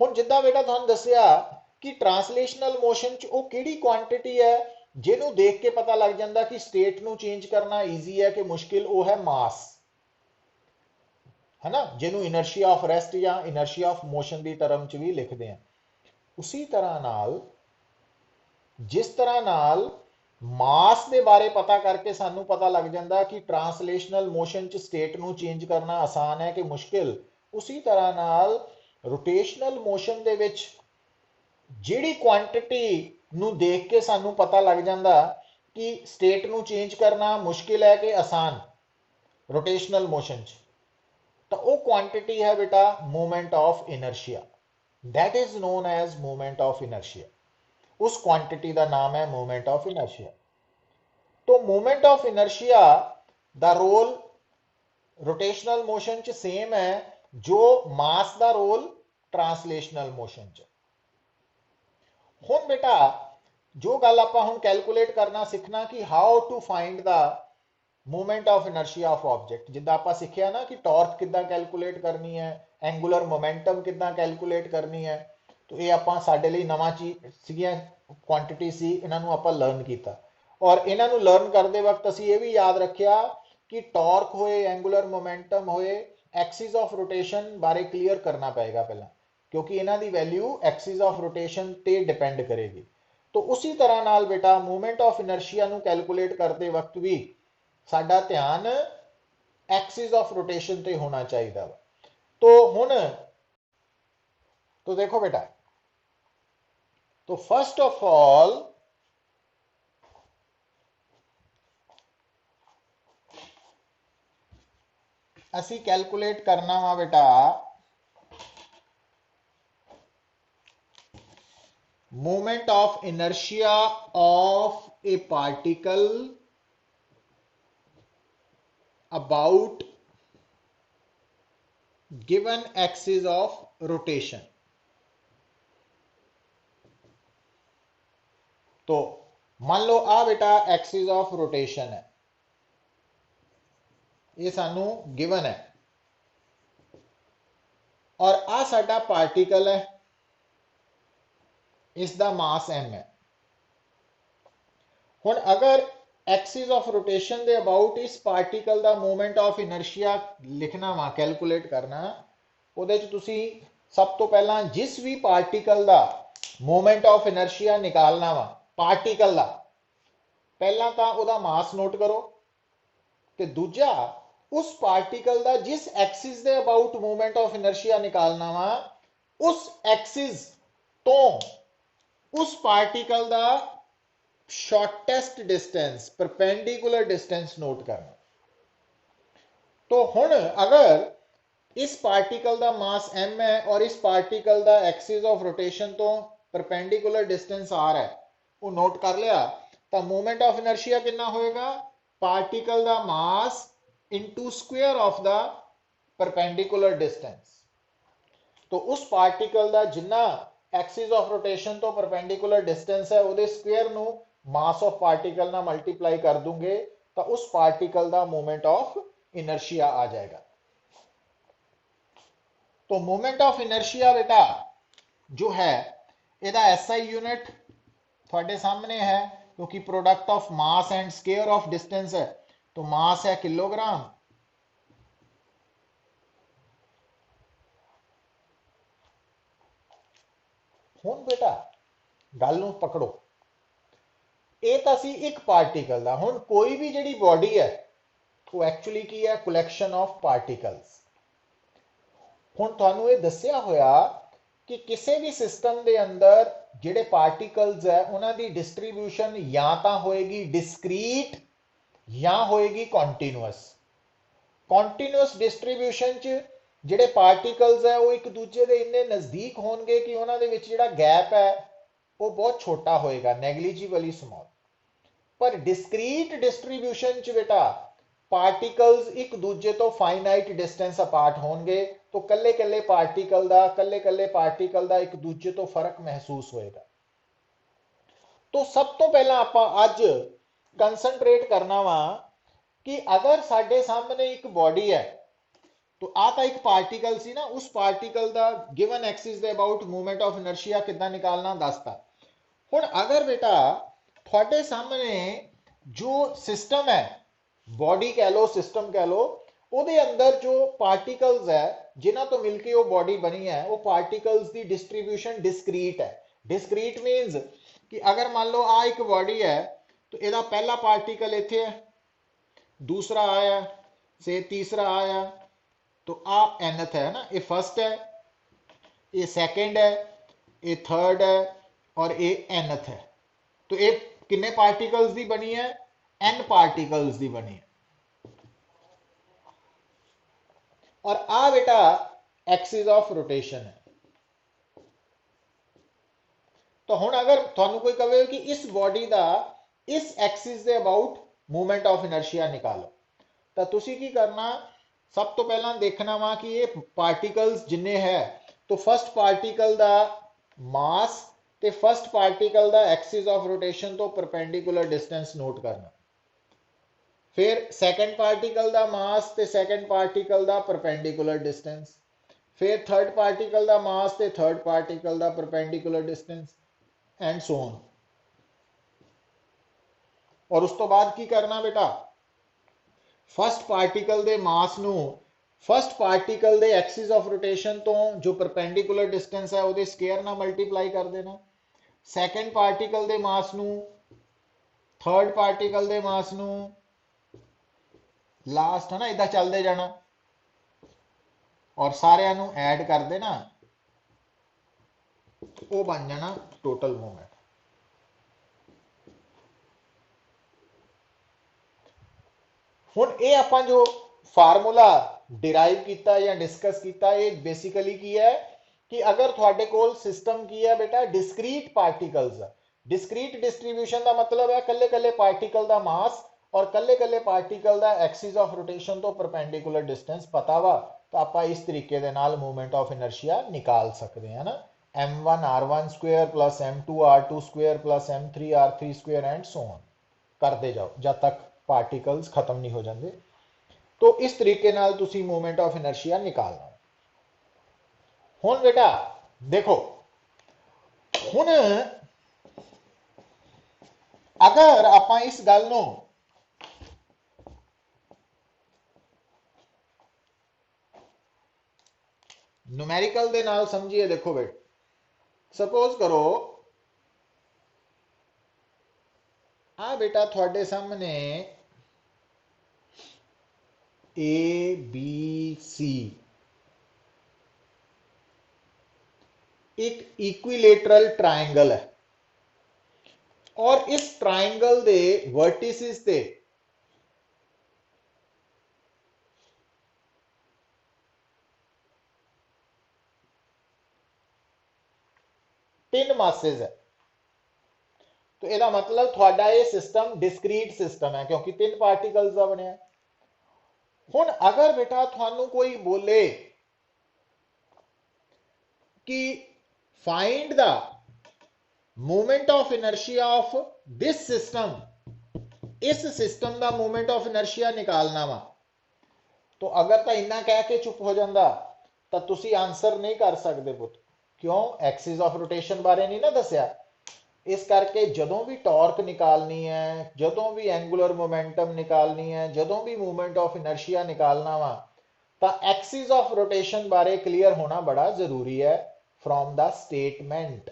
हुण जिद्दां बेटा तुहानूं दस्सिया कि ट्रांसलेशनल मोशन च वो किहड़ी क्वांटिटी है जिन्हों देख के पता लग जाता कि स्टेट ਨੂੰ चेंज करना ईजी है कि मुश्किल, वो है मास, है ना, जिन्हों इनर्शिया ऑफ रेस्ट या इनर्शिया ऑफ मोशन की टर्म च भी लिखते हैं। उसी तरह नाल जिस तरह नाल मास के बारे पता करके सानू पता लग जाता कि ट्रांसलेशनल मोशन च स्टेट ਨੂੰ चेंज करना आसान है कि मुश्किल, उसी तरह नाल रोटेशनल मोशन दे विच जिहड़ी क्वांटिटी ਨੂੰ देख के सानू पता लग जाता कि स्टेट ਨੂੰ चेंज करना मुश्किल है कि आसान रोटेशनल मोशन च, तो वो क्वांटिटी है बेटा moment of inertia, that is known as moment of inertia. उस क्वांटिटी का नाम है मोमेंट ऑफ इनर्शिया। तो मोमेंट ऑफ इनर्शिया दा रोल रोटेशनल मोशन च सेम है जो मास दा रोल ट्रांसलेशनल मोशन च। हुण बेटा जो गल आपां हुण कैलकुलेट करना सीखना कि how to find the moment of inertia of object, जिद्दां आपां सीखिया ना कि टॉर्क किद्दां कैलकुलेट करनी है, एंगुलर मोमेंटम किद्दां कैलकुलेट करनी है, तो ये आपां साडे लई नवां चीज सीगियां, क्वांटिटी सी, इन्हां नूं आपां लर्न कीता। और इन्हां नूं लर्न करदे वक्त असीं ये भी याद रखिया कि टॉर्क होए, एंगुलर मोमेंटम होए, एक्सिस ऑफ रोटेशन बारे क्लीयर करना पएगा पहला, क्योंकि इन्हां दी वैल्यू एक्सिस ऑफ रोटेशन ते डिपेंड करेगी। तो उसी तरह नाल बेटा मोमेंट ऑफ इनर्शिया नूं कैलकुलेट करते वक्त भी साडा ध्यान एक्सिस ऑफ रोटेशन ते होना चाहिए। तो हुण तो देखो बेटा, तो फर्स्ट ऑफ ऑल असी कैलकुलेट करना वा बेटा moment of inertia of a particle about given axis of rotation. तो मान लो आ बेटा एक्सिस ऑफ रोटेशन है, ये सानू गिवन है, और आ साडा पार्टिकल है, इसका मास m है। हुण अगर एक्सिस ऑफ रोटेशन के अबाउट इस पार्टिकल का मोमेंट ऑफ इनर्शिया लिखना वा, कैलकुलेट करना, उहदे च तुसी सब तो पहला जिस भी पार्टिकल का मोमेंट ऑफ इनर्शिया निकालना वा, पार्टिकल का पहला तो उहदा मास नोट करो, ते दूजा उस पार्टिकल का जिस एक्सिस के अबाउट मोमेंट ऑफ इनर्शिया निकालना वा, उस एक्सिस तो उस पार्टिकल का shortest distance perpendicular distance note करना। तो हुण अगर इस पार्टिकल का मास m है और इस पार्टिकल का एक्सिस ऑफ रोटेशन तो परपेंडिकुलर डिस्टेंस r है, वो नोट कर लिया, तो मोमेंट ऑफ इनर्शिया कितना होएगा, पार्टिकल का mass into square of the perpendicular distance. तो उस पार्टिकल का जिन्ना एक्सिस ऑफ रोटेशन तो परपेंडिकुलर डिस्टेंस है, उहदे स्क्वायर नू मास ऑफ पार्टिकल ना मल्टीप्लाई कर दूंगे, तो उस पार्टिकल का मोमेंट ऑफ इनर्शिया आ जाएगा। तो मोमेंट ऑफ इनर्शिया बेटा जो है ਇਹਦਾ SI यूनिट थोड़े सामने है, क्योंकि product of mass and square of distance है, तो मास है किलोग्राम, हुण बेटा गल नूं पकड़ो, ये तो सी एक पार्टिकल का, हुण कोई भी जिहड़ी बॉडी है वो एक्चुअली की है, कलैक्शन ऑफ पार्टिकल्स। हुण तुहानूं ये दस्सिया होया कि किसी भी सिस्टम के अंदर जिहड़े पार्टिकल्स है उन्हां दी डिस्ट्रीब्यूशन या तो होएगी डिस्क्रीट या होएगी कॉन्टीन्यूअस। कॉन्टीन्यूअस डिस्ट्रीब्यूशन च जिहड़े पार्टिकल्स है वो एक दूजे के इन्ने नज़दीक होणगे कि उन्हां दे विच जिहड़ा गैप है वो बहुत छोटा होएगा, नेगलीजिबली स्मॉल। पर डिस्क्रीट डिस्ट्रीब्यूशन च बेटा पार्टिकल्स एक दूजे तो फाइनाइट डिस्टेंस अपार्ट होंगे, तो कल्ले कल्ले पार्टिकल का एक दूजे तो फर्क महसूस होएगा। तो सब तो पहला आपां अज कंसंट्रेट करना वा कि अगर साडे सामने एक बॉडी है, तो आ तो एक पार्टिकल सी ना, उस पार्टिकल का given axis they about movement of inertia कितना निकालना दसता। हुण अगर बेटा थोड़े सामने जो सिस्टम है, बॉडी कह लो सिस्टम कह लो, ਉਹਦੇ अंदर जो पार्टिकल्स है जिन्हां तो मिलके वो बॉडी बनी है, वो पार्टिकल्स की डिस्ट्रीब्यूशन डिस्क्रीट है। डिस्क्रीट मीनस कि अगर मान लो आ एक बॉडी है, तो ਇਹਦਾ पहला पार्टिकल इत्थे है, दूसरा आया से तीसरा आया, तो आ nth है ना, ये फर्स्ट है, ये सेकंड है, ये थर्ड है, और ये nth है। तो ये कितने पार्टिकल्स की बनी है, n पार्टिकल्स की बनी है। और आ बेटा एक्सिस ऑफ रोटेशन है। तो हुण अगर तुहानू कोई कहे कि इस बॉडी का इस एक्सिस के अबाउट मूवमेंट ऑफ इनर्शिया निकालो, तो तुसी की करना, सब तो पहला देखना वा कि ये पार्टिकल्स जिन्ने है, तो फर्स्ट पार्टिकल का मास ते फर्स्ट पार्टिकल का एक्सिस ऑफ रोटेशन तो परपेंडिकुलर डिस्टेंस नोट करना, फिर सैकेंड पार्टिकल का मास ते सैकेंड पार्टिकल का परपेंडिकुलर डिस्टेंस, फिर थर्ड पार्टिकल का मास ते थर्ड पार्टिकल का perpendicular distance, and so on. और उस तो बाद की करना बेटा, फर्स्ट पार्टिकल दे मास नू first particle they axis of rotation तो जो परपेंडिकुलर डिस्टेंस है ਉਹਦੇ स्क्वायर ना मल्टीप्लाई कर देना, सैकेंड पार्टिकल दे मास नू थर्ड पार्टिकल दे मास नू लास्ट है ना, इदा चलते जाना, और सारिਆਂ ਨੂੰ ऐड कर देना, वो बन जाना टोटल मूवमेंट। हुण ये आपां जो फार्मूला डिराइव किया या डिस्कस किया, ये बेसिकली की है कि अगर थोड़े कोल सिस्टम की है बेटा डिस्क्रीट पार्टिकल्स, डिस्क्रीट डिस्ट्रीब्यूशन का मतलब है कल्ले कल्ले पार्टिकल का मास और कल्ले कल्ले पार्टिकल का एक्सिस ऑफ रोटेशन तो परपेंडिकुलर डिस्टेंस पता वा, तो आप इस तरीके दे नाल मूवमेंट ऑफ इनर्शिया निकाल सकते हैं ना, m1r1 square plus m2r2 square plus m3r3 square and so on करते जाओ जब तक पार्टिकल्स खत्म नहीं हो जाते। तो इस तरीके नाल तुसी मूवमेंट ऑफ इनर्शिया निकालना। हुण बेटा देखो, हुण अगर आप इस गल नूं न्यूमेरिकल दे नाल समझिए, देखो बेट सपोज करो आ बेटा थोड़े सामने ए बी सी एक इक्विलेटरल ट्रायंगल है और इस ट्रायंगल दे वर्टिसिस ते तीन मासेस है। तो यदा मतलब थोड़ा ये सिस्टम डिस्क्रीट सिस्टम है क्योंकि तीन पार्टिकल्स का बनया। हुण अगर बेटा थानू कोई बोले कि find the movement of inertia of this system, इस सिस्टम का मूवमेंट ऑफ इनर्शिया निकालना वा, तो अगर तो इन्ना कह के चुप हो जाता तो तुसी आंसर नहीं कर सकते पुत। क्यों? एक्सिस ऑफ रोटेशन बारे नहीं ना दसिया। इस करके जदों भी टॉर्क निकालनी है, जदों भी एंगुलर मोमेंटम निकालनी है, जदों भी मूवमेंट ऑफ इनर्शिया निकालना वा, तो एक्सिस ऑफ रोटेशन बारे क्लियर होना बड़ा जरूरी है फ्रॉम द स्टेटमेंट।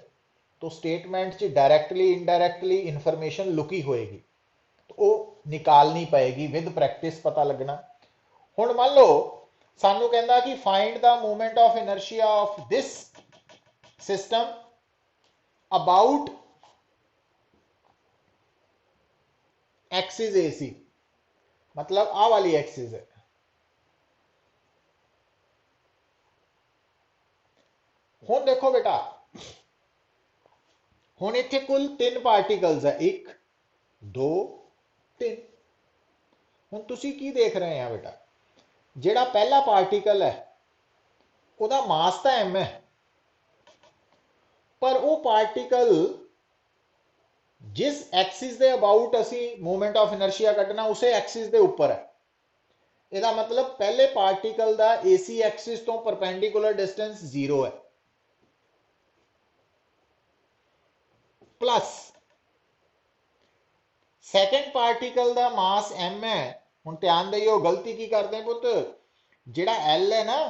तो स्टेटमेंट च डायरेक्टली इनडायरेक्टली इंफॉर्मेशन लुकी होएगी, तो वो निकालनी पएगी, विद प्रैक्टिस पता लगना। हुण मान लो सानू कहंदा कि find the movement of inertia of this system about axis AC, मतलब आ वाली एक्सिस है। हुण देखो बेटा, हुण इत्थे कुल तीन पार्टिकल्स है, एक दो तीन। हुण तुसी की देख रहे हैं बेटा, जेड़ा पहला पार्टिकल है उहदा मास तो m है, पर वो पार्टिकल जिस एक्सिस दे अबाउट असी मूवमेंट ऑफ इनर्शिया कटना उसे एक्सिस दे ऊपर है। ਇਹਦਾ मतलब पहले पार्टिकल का AC एक्सिस तो परपेंडिकुलर डिस्टेंस 0 है, प्लस सैकेंड पार्टिकल का मास m है। हुण ध्यान दियो गलती की करते हैं पुत, जेड़ा L है ना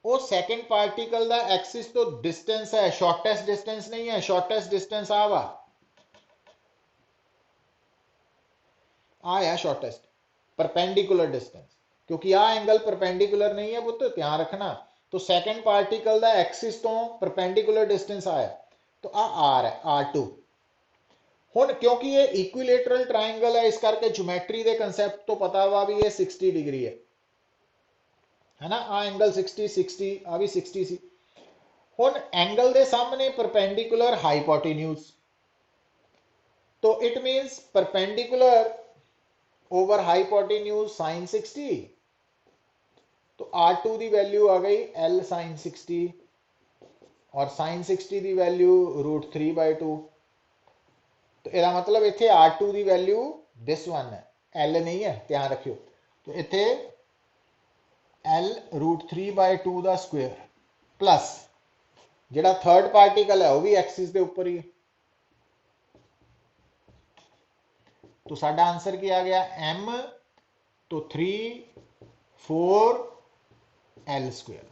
वो सैकेंड पार्टिकल का एक्सिस तो डिस्टेंस है, शॉर्टेस्ट डिस्टेंस नहीं है। शॉर्टेस्ट डिस्टेंस आवा आया शॉर्टेस्ट परपेंडिकुलर डिस्टेंस, क्योंकि आ एंगल परपेंडिकुलर नहीं है पुत्र, ध्यान रखना। तो सैकेंड पार्टिकल का एक्सिस तो परपेंडिकुलर डिस्टेंस आया, तो आ आर है R2। हुण क्योंकि ये इक्विलेटरल ट्रायंगल है, इस करके ज्योमेट्री के कंसैप्ट तो पता वा भी ये 60 डिग्री है ना। आ एंगल 60 60 आ भी 60 सी। हुण एंगल के सामने परपेंडिकुलर हाइपोटेन्यूज, तो it means perpendicular over hypotenuse sine 60। तो R2 की वैल्यू आ गई L साइन 60 और साइन 60 की वैल्यू √3/2। तो यदा मतलब इत्थे R2 की वैल्यू दिस वन है, L नहीं है, ध्यान रखियो। तो इत्थे L √3/2 का स्क्वेयर प्लस जेड़ा थर्ड पार्टिकल है वह भी एक्सिस के ऊपर ही है। तो साडा आंसर क्या आ गया? M तो 3 4 L स्क्वेयर।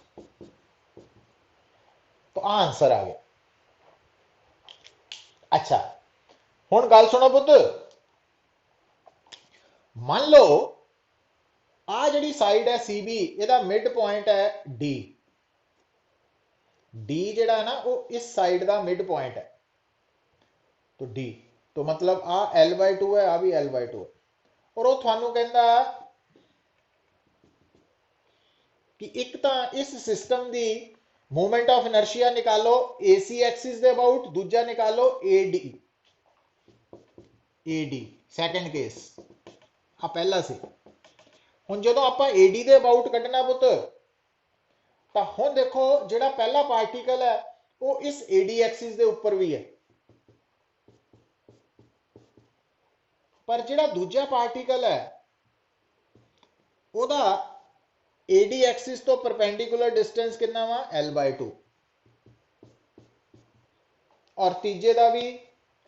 तो आंसर आ गया। अच्छा हुण गल सुनो पुत्र, मान लो आ जी साइड है CB, ਇਹਦਾ मिड पॉइंट है D। D ਜਿਹੜਾ है ना वो इस साइड का मिड पॉइंट है, तो D तो मतलब आ L/2 है, आ भी L/2 है। और वो थानू कहता कि एक तो इस सिस्टम की मूवमेंट ऑफ इनर्शिया निकालो AC एक्सिस के अबाउट, दूजा निकालो AD सैकेंड केस आ पहला से। हुण जो आप AD के अबाउट कढ़ना पुत, ਤਾਂ ਹੁਣ ਦੇਖੋ ਜਿਹੜਾ ਪਹਿਲਾ ਪਾਰਟੀਕਲ ਹੈ ਉਹ ਇਸ AD ਐਕਸਿਸ ਦੇ ਉੱਪਰ ਵੀ ਹੈ, ਪਰ ਜਿਹੜਾ ਦੂਜਾ ਪਾਰਟੀਕਲ ਹੈ ਉਹਦਾ AD ਐਕਸਿਸ ਤੋਂ ਪਰਪੈਂਡੀਕੂਲਰ डिस्टेंस कितना वा L/2 और तीजे का भी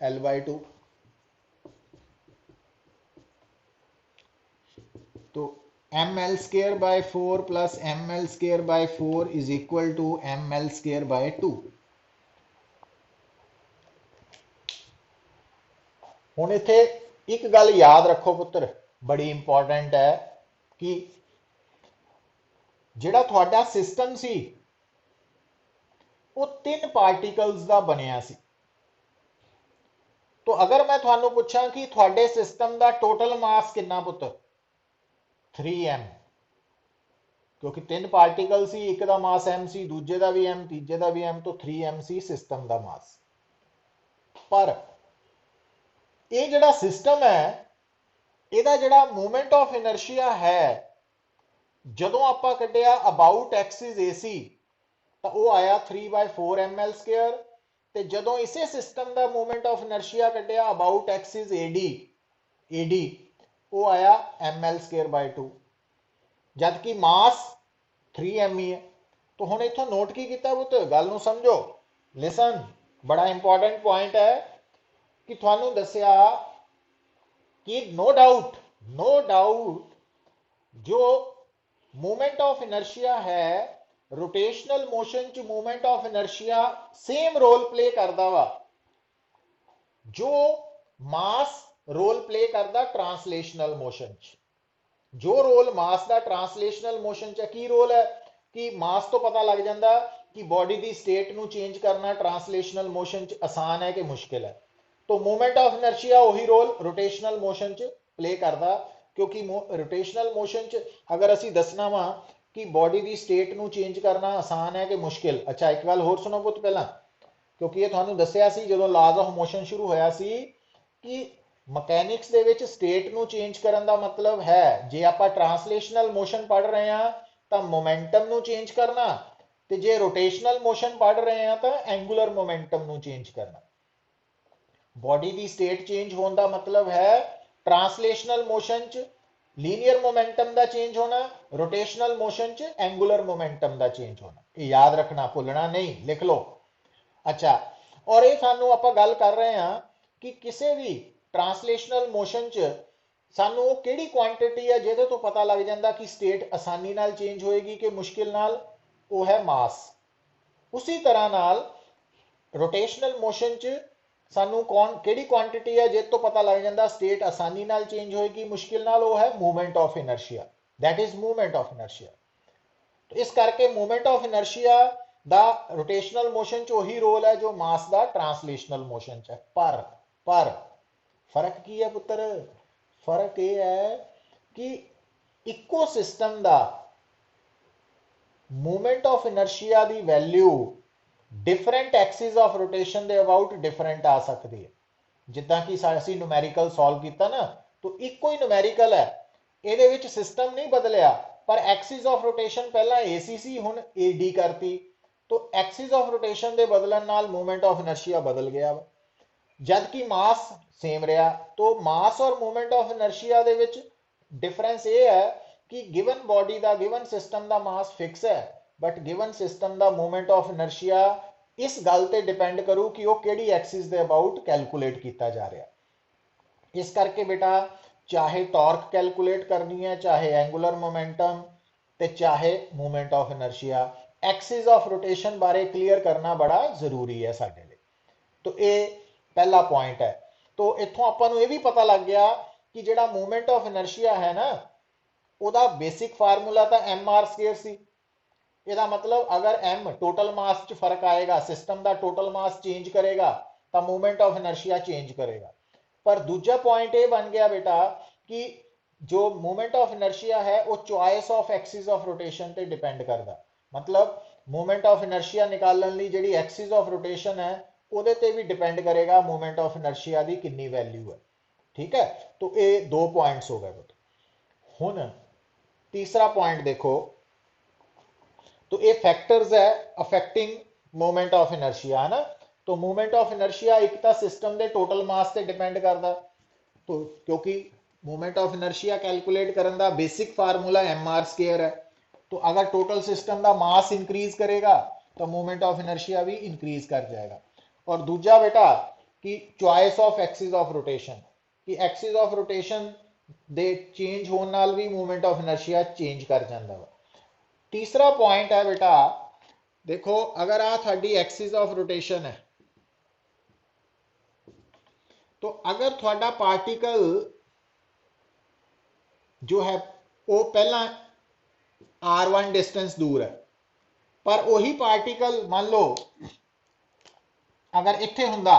L/2। तो ml²/4 plus ml²/4 is equal to ml²/2। हुण इत्थे एक गल याद रखो पुत्र, बड़ी इंपॉर्टेंट है कि जिहड़ा तुहाडा सिस्टम सी वो 3 पार्टिकल्स का बनिया सी। तो अगर मैं तुहानू पूछां कि तुहाडे सिस्टम का टोटल मास कितना पुत्र, 3m, क्योंकि 3 पार्टिकल सी, एक का मास m सी, दूजे का भी m, तीजे का भी m, तो 3m सी सिस्टम का मास। पर ये जिहड़ा सिस्टम है ਇਹਦਾ ਜਿਹੜਾ मूवमेंट ऑफ इनर्शिया है ਜਦੋਂ ਆਪਾਂ ਕੱਢਿਆ अबाउट एक्सिस AC ਤਾਂ ਉਹ ਆਇਆ 3/4 ml², ਤੇ ਜਦੋਂ ਇਸੇ system the movement of inertia ਕੱਢਿਆ अबाउट एक्सिस AD ਉਹ ਆਇਆ ml²/2, जबकि मास 3m ही है। तो हुण इत्थों नोट की कीता पुत, गल नूं समझो, लिसन, बड़ा इंपॉर्टेंट पॉइंट है कि तुहानूं दस्सिया कि नो डाउट जो मूवमेंट ऑफ इनर्शिया है, रोटेशनल मोशन च movement of inertia same role play करता वा जो मास रोल प्ले करता ट्रांसलेशनल मोशन च। जो रोल मास का ट्रांसलेशनल मोशन च की रोल है कि मास तो पता लग जाता कि बॉडी की स्टेट नूं चेंज करना ट्रांसलेशनल मोशन च आसान है कि मुश्किल है। तो मूवमेंट ऑफ इनर्शिया वही रोल रोटेशनल मोशन च प्ले करता, क्योंकि रोटेशनल मोशन च अगर असी दसना वा कि बॉडी की स्टेट नूं चेंज करना आसान है कि मुश्किल। अच्छा एक गल होर सुनो पुत पहला, क्योंकि ये तुहानूं दस्सिया सी जदों लॉज ऑफ मोशन शुरू होया सी कि मकैनिक्स दे विच स्टेट नूं चेंज करन दा मतलब है, जे आपां ट्रांसलेशनल मोशन पढ़ रहे हैं तो मोमेंटम नूं चेंज करना, ते जे रोटेशनल मोशन पढ़ रहे हैं तो एंगुलर मोमेंटम नूं चेंज करना। बॉडी की स्टेट चेंज होने का मतलब है ट्रांसलेशनल मोशन च लीनियर मोमेंटम का चेंज होना, रोटेशनल मोशन च एंगुलर मोमेंटम का चेंज होना। ये याद रखना, भुलना नहीं, लिख लो। अच्छा, और ये सानू आपां गल कर रहे हैं कि किसी भी ट्रांसलेशनल मोशन च सानू किहड़ी क्वांटिटी है जिहदे तो पता लग जाता कि स्टेट आसानी नाल चेंज होएगी कि मुश्किल नाल, वो है मास। उसी तरह नाल रोटेशनल मोशन च सानू किहड़ी क्वांटिटी है जिस तो पता लग जाता स्टेट आसानी नाल चेंज होएगी मुश्किल नाल, वो है movement of inertia, that is movement of inertia. तो इस करके मूवमेंट ऑफ इनर्शिया दा रोटेशनल मोशन च वही रोल है जो मास दा ट्रांसलेशनल मोशन च है। पर फर्क की है पुत्र, फर्क यह है कि इको सिस्टम दा movement of inertia the value different axis of rotation के अबाउट डिफरेंट आ सकती है। जिदा कि असी न्यूमैरिकल सॉल्व किया ना, तो इको ही न्यूमैरिकल है, ये सिस्टम नहीं बदलिया, पर एक्सिस ऑफ रोटेशन पहला AC सी, हुण AD करती, तो एक्सिस ऑफ रोटेशन के बदलन नाल मूवमेंट ऑफ इनर्शिया बदल गया, जबकि मास सेम रहा। तो मास और movement of inertia they which difference ये है कि गिवन बॉडी का गिवन सिस्टम का मास फिक्स है, बट गिवन सिस्टम का मूवमेंट ऑफ इनर्शिया इस गल ते डिपेंड करू कि वह किहड़ी एक्सिस के अबाउट कैलकुलेट किया जा रहा। इस करके बेटा चाहे टॉर्क कैलकुलेट करनी है, चाहे एंगुलर मोमेंटम, ते चाहे movement of inertia, axis of rotation बारे क्लीयर करना बड़ा जरूरी है साडे लई। तो ये पहला पॉइंट है। तो इत्थों आपां नूं ये भी पता लग गया कि जिहड़ा मूवमेंट ऑफ इनर्शिया है ना, ਉਹਦਾ बेसिक फार्मूला तो mr² सी। ਇਹਦਾ मतलब अगर m टोटल मास च फर्क आएगा, सिस्टम का टोटल मास चेंज करेगा तो मूवमेंट ऑफ इनर्शिया चेंज करेगा। पर दूजा पॉइंट ये बन गया बेटा कि जो मूवमेंट ऑफ इनर्शिया है वो choice of axis of rotation पे डिपेंड करता। मतलब मूवमेंट ऑफ इनर्शिया निकालने लई जिहड़ी एक्सिस ऑफ रोटेशन है ਉਹਦੇ ਤੇ भी डिपेंड करेगा मूवमेंट ऑफ इनर्शिया की कितनी वैल्यू है। ठीक है, तो ये 2 पॉइंट्स हो गए। हुण तीसरा पॉइंट देखो, तो ये फैक्टर्स है अफेक्टिंग मोमेंट ऑफ इनर्शिया है ना। तो मोमेंट ऑफ इनर्शिया एक तो सिस्टम के टोटल मास से डिपेंड करता, तो क्योंकि मोमेंट ऑफ इनर्शिया कैलकुलेट करने का basic formula M R square है, तो अगर टोटल सिस्टम का मास इंक्रीज करेगा तो मोमेंट ऑफ इनर्शिया भी इंक्रीज कर जाएगा। और दूजा बेटा कि choice of axis of rotation, कि एक्सिस ऑफ रोटेशन दे चेंज होने नाल भी मोमेंट ऑफ इनर्शिया चेंज कर जाता है। तीसरा पॉइंट है बेटा, देखो अगर आ थाडी एक्सिस ऑफ रोटेशन है, तो अगर थोड़ा पार्टिकल जो है वो पहला r1 डिस्टेंस दूर है, पर वही पार्टिकल मान लो अगर इत्थे हुंदा,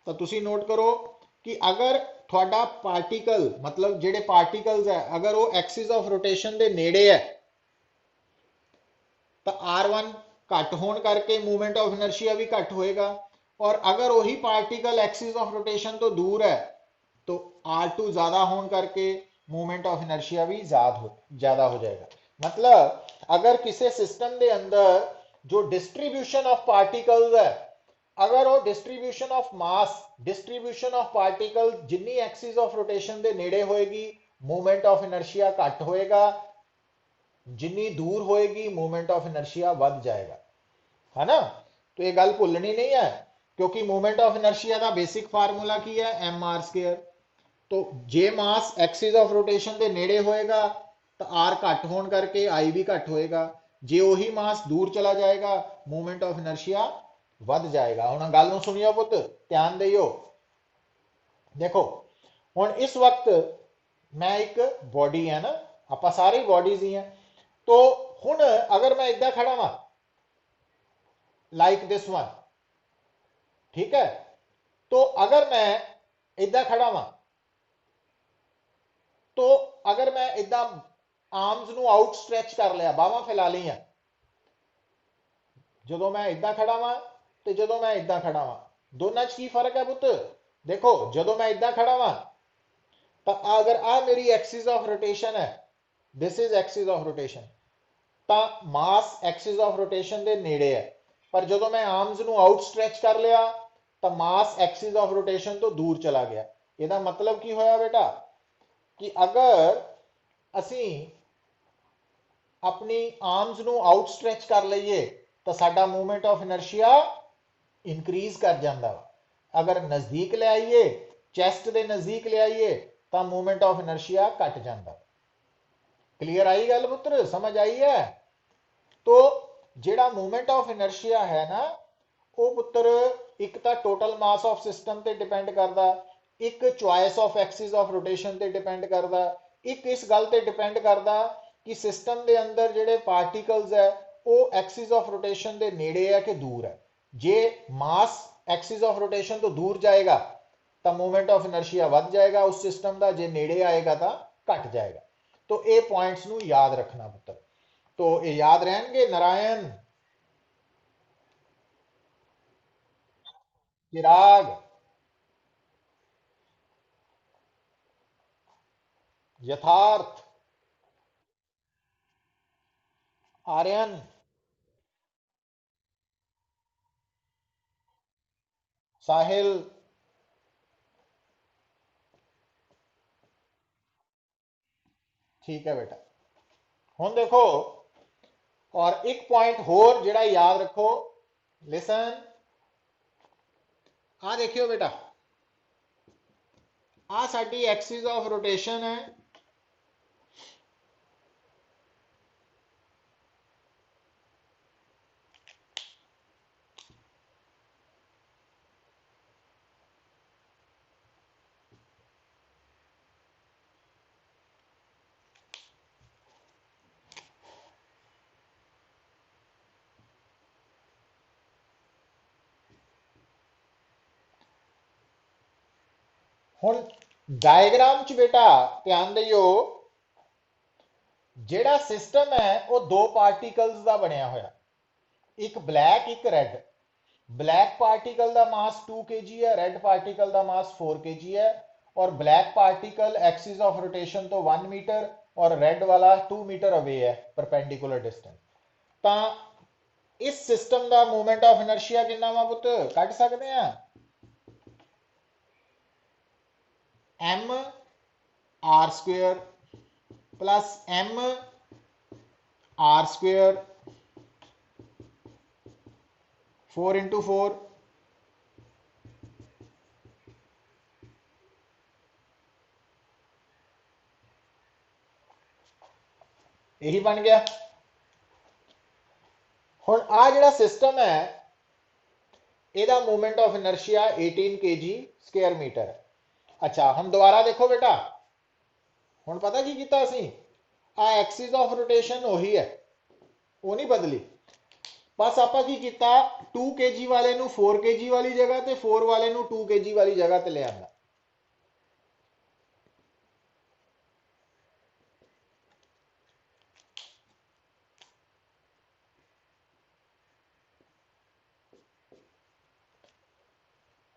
तो तुसी नोट करो कि अगर थोड़ा पार्टिकल मतलब जेडे पार्टिकल्स है अगर वो एक्सिस ऑफ रोटेशन के नेड़े है, तो r1 घट होने करके मूवमेंट ऑफ इनर्शिया भी घट होएगा, और अगर वही पार्टिकल एक्सिस ऑफ रोटेशन तो दूर है तो r2 ज्यादा होने करके मूवमेंट ऑफ इनर्शिया भी ज्यादा हो जाएगा। मतलब अगर किसी सिस्टम के अंदर जो डिस्ट्रीब्यूशन ऑफ पार्टिकल्स है, अगर वो distribution of mass distribution of particle जिन्नी एक्सिस ऑफ रोटेशन के नेड़े होएगी मूवमेंट ऑफ इनर्शिया घट होएगा, जिन्नी दूर होएगी मूवमेंट ऑफ इनर्शिया बढ़ जाएगा, है ना। तो ये गल भूलनी नहीं है, क्योंकि मूवमेंट ऑफ इनर्शिया का बेसिक फार्मूला की है एम आर स्केयर। तो जे मास एक्सिस ऑफ रोटेशन के नेड़े होएगा तो आर घट होने करके आई भी घट होएगा, जे वही मास दूर चला जाएगा मूवमेंट ऑफ इनर्शिया बढ़ जाएगा। हुण गल नूं सुनियो पुत, ध्यान दियो। देखो हुण इस वक्त मैं एक बॉडी है ना, आप सारी बॉडीज ही हैं, तो हुण अगर मैं इदा खड़ा वा लाइक दिस वन, ठीक है, तो अगर मैं इदा खड़ा वा, तो अगर मैं इदा आर्म्स नू आउट स्ट्रैच कर लिया, बाहां फैला लिया, जो मैं इदा खड़ा वा तो जो मैं इदा खड़ा वा, दोनों की फर्क है पुत। देखो जो मैं इदा खड़ा वा तो अगर आ मेरी एक्सिस ऑफ रोटेशन है, this is axis of rotation, तो मास एक्सिस ऑफ रोटेशन के नेड़े है, पर जो मैं आर्म्स नू आउट स्ट्रैच कर लिया तो मास एक्सिस ऑफ रोटेशन तो दूर चला गया। यदा मतलब की होया बेटा कि अगर असी अपनी आर्म्स नू आउट स्ट्रैच कर लीए तो साडा मूवमेंट ऑफ इनर्शिया इंक्रीज कर जाता वा। अगर नजदीक ले आइए, चैस्ट के नजदीक ले आइए तो मूवमेंट ऑफ इनर्शिया घट जाता। क्लीयर आई गल पुत्र, समझ आई है। तो जेड़ा मूवमेंट ऑफ इनर्शिया है ना, वो पुत्र एक तो टोटल मास ऑफ सिस्टम ते डिपेंड करता, एक choice of axis of rotation ते डिपेंड करता, एक इस गल ते डिपेंड करता कि सिस्टम के अंदर जेडे पार्टिकल्स है वो एक्सिस ऑफ रोटेशन के नेड़े है कि दूर है। जे मास एक्सिस ऑफ रोटेशन तो दूर जाएगा तो मूवमेंट ऑफ इनर्शिया बढ़ जाएगा उस सिस्टम का, जे नेड़े आएगा तो घट जाएगा। तो ये पॉइंट्स नू याद रखना पुत्र, तो ये याद रहेंगे। नारायण, चिराग, यथार्थ, आर्यन, साहिल, ठीक है बेटा। हुण देखो और एक पॉइंट होर जेड़ा याद रखो, लिसन, आ देखियो बेटा, आ साडी एक्सिस ऑफ रोटेशन है, हुण डायग्राम च बेटा ध्यान दियो, जेड़ा सिस्टम है वो दो पार्टिकल्स का बनया होया, एक ब्लैक एक रेड। ब्लैक पार्टिकल का मास 2 kg है, रेड पार्टिकल का मास 4 kg है, और black particle axis of rotation तो 1 मीटर, और रेड वाला 2 मीटर अवे है परपेंडिकुलर डिस्टेंस। तो इस सिस्टम का मोमेंट ऑफ इनर्शिया कितना वा पुत कट सकते हैं M are square plus M R square 4 × 4 यही बन गया। हुण आ जिहड़ा सिस्टम है ਇਹਦਾ moment of inertia 18 kg square metre. अच्छा हम दोबारा देखो बेटा हुण पता की कीता असीं आ एक्सिस ऑफ रोटेशन वही है वो नहीं बदली बस आपां की कीता 2 kg वाले नूं 4 kg वाली जगह ते 4 वाले नूं 2 kg वाली जगह ते ले आंदा।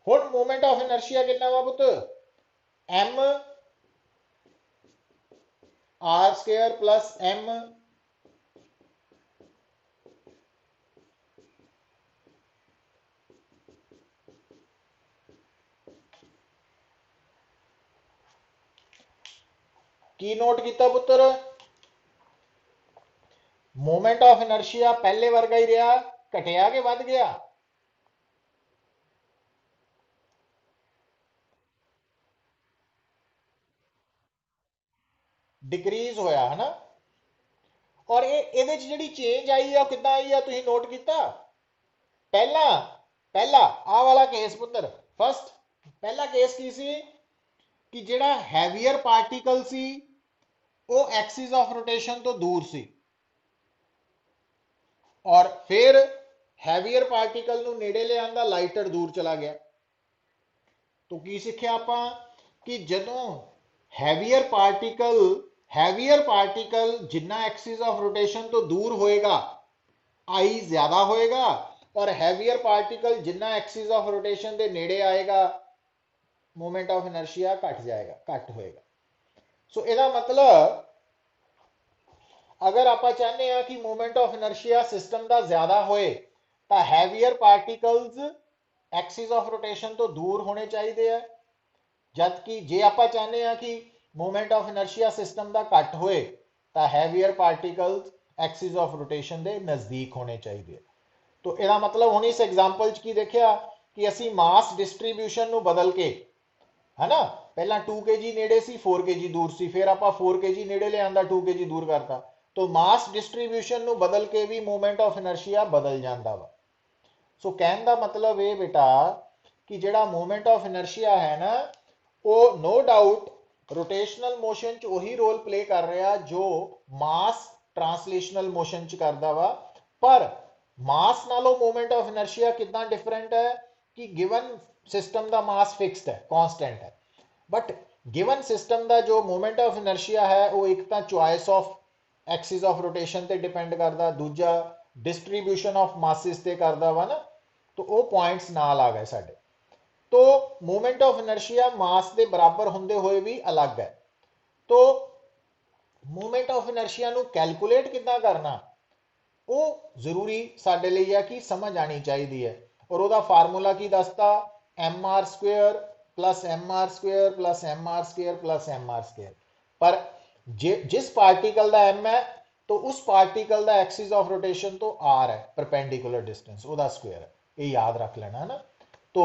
हुण मोमेंट ऑफ इनर्शिया कितना वा पुत M R square plus M की नोट किया पुत्र मोमेंट ऑफ इनर्शिया पहले वर्गा ही रहा घटिया के वध गया डिक्रीज होया है ना। और ये जी चेंज आई है कि आई है तुम नोट किया पहला पहला आ वाला केस पुत्र फर्स्ट पहला केस की सी कि जेड़ा हैवियर पार्टिकल सी वो एक्सिस ऑफ रोटेशन तो दूर सी और फिर हैवियर पार्टिकल नूं नेड़े ले आंदा लाइटर दूर चला गया। तो की सीखिया आपां कि जदों heavier particle Jinnah axis of rotation तो दूर होएगा आई ज्यादा होएगा और heavier particle Jinnah axis of rotation के नेड़े आएगा मोमेंट ऑफ इनर्शिया घट जाएगा घट होएगा। सो इसका मतलब अगर आप चाहते हैं कि मोमेंट ऑफ इनर्शिया सिस्टम का ज्यादा होए तो heavier particles axis of rotation तो दूर होने चाहिए है जबकि जे आप चाहते हैं कि मोमेंट ऑफ इनर्शिया सिस्टम का घट होए तो heavier particles axis of rotation के नजदीक होने चाहिए। तो यह मतलब हम इस एग्जाम्पल की देखा कि असी मास डिस्ट्रीब्यूशन को बदल के है ना पहला 2 kg नेड़े सी 4 kg दूर सी फिर आप 4 kg नेड़े ले आंदा 2 kg दूर करता तो मास डिस्ट्रीब्यूशन को बदल के भी मोमेंट ऑफ इनर्शिया बदल जाता वा। सो कहने का मतलब ये बेटा कि जेड़ा मोमेंट ऑफ इनर्शिया है ना वो नो डाउट रोटेशनल मोशन च वही रोल प्ले कर रहा जो मास ट्रांसलेशनल मोशन च करदा वा पर मास नालों मोमेंट ऑफ इनर्शिया कितना डिफरेंट है कि गिवन सिस्टम का मास फिक्स्ड है कांस्टेंट है बट गिवन सिस्टम का जो मोमेंट ऑफ इनर्शिया है वो एक तो choice of axis of rotation ते डिपेंड करता दूजा डिस्ट्रीब्यूशन ऑफ मासिस ते करता वा ना तो वो पॉइंट्स नाल आ गए साडे। तो मोमेंट ऑफ इनर्शिया मास के बराबर होंदे हुए भी अलग है। तो मोमेंट ऑफ इनर्शिया नू कैलकुलेट कितना करना वो जरूरी साडे लिए है कि समझ आनी चाहिए है और वह फार्मूला की दसता m are square plus M R square plus M R square plus M R square पर जिस पार्टिकल का एम है तो उस पार्टिकल का एक्सिस ऑफ रोटेशन तो आर है परपेंडिकुलर डिस्टेंस वह स्क्वेयर है ये याद रख लेना है ना। तो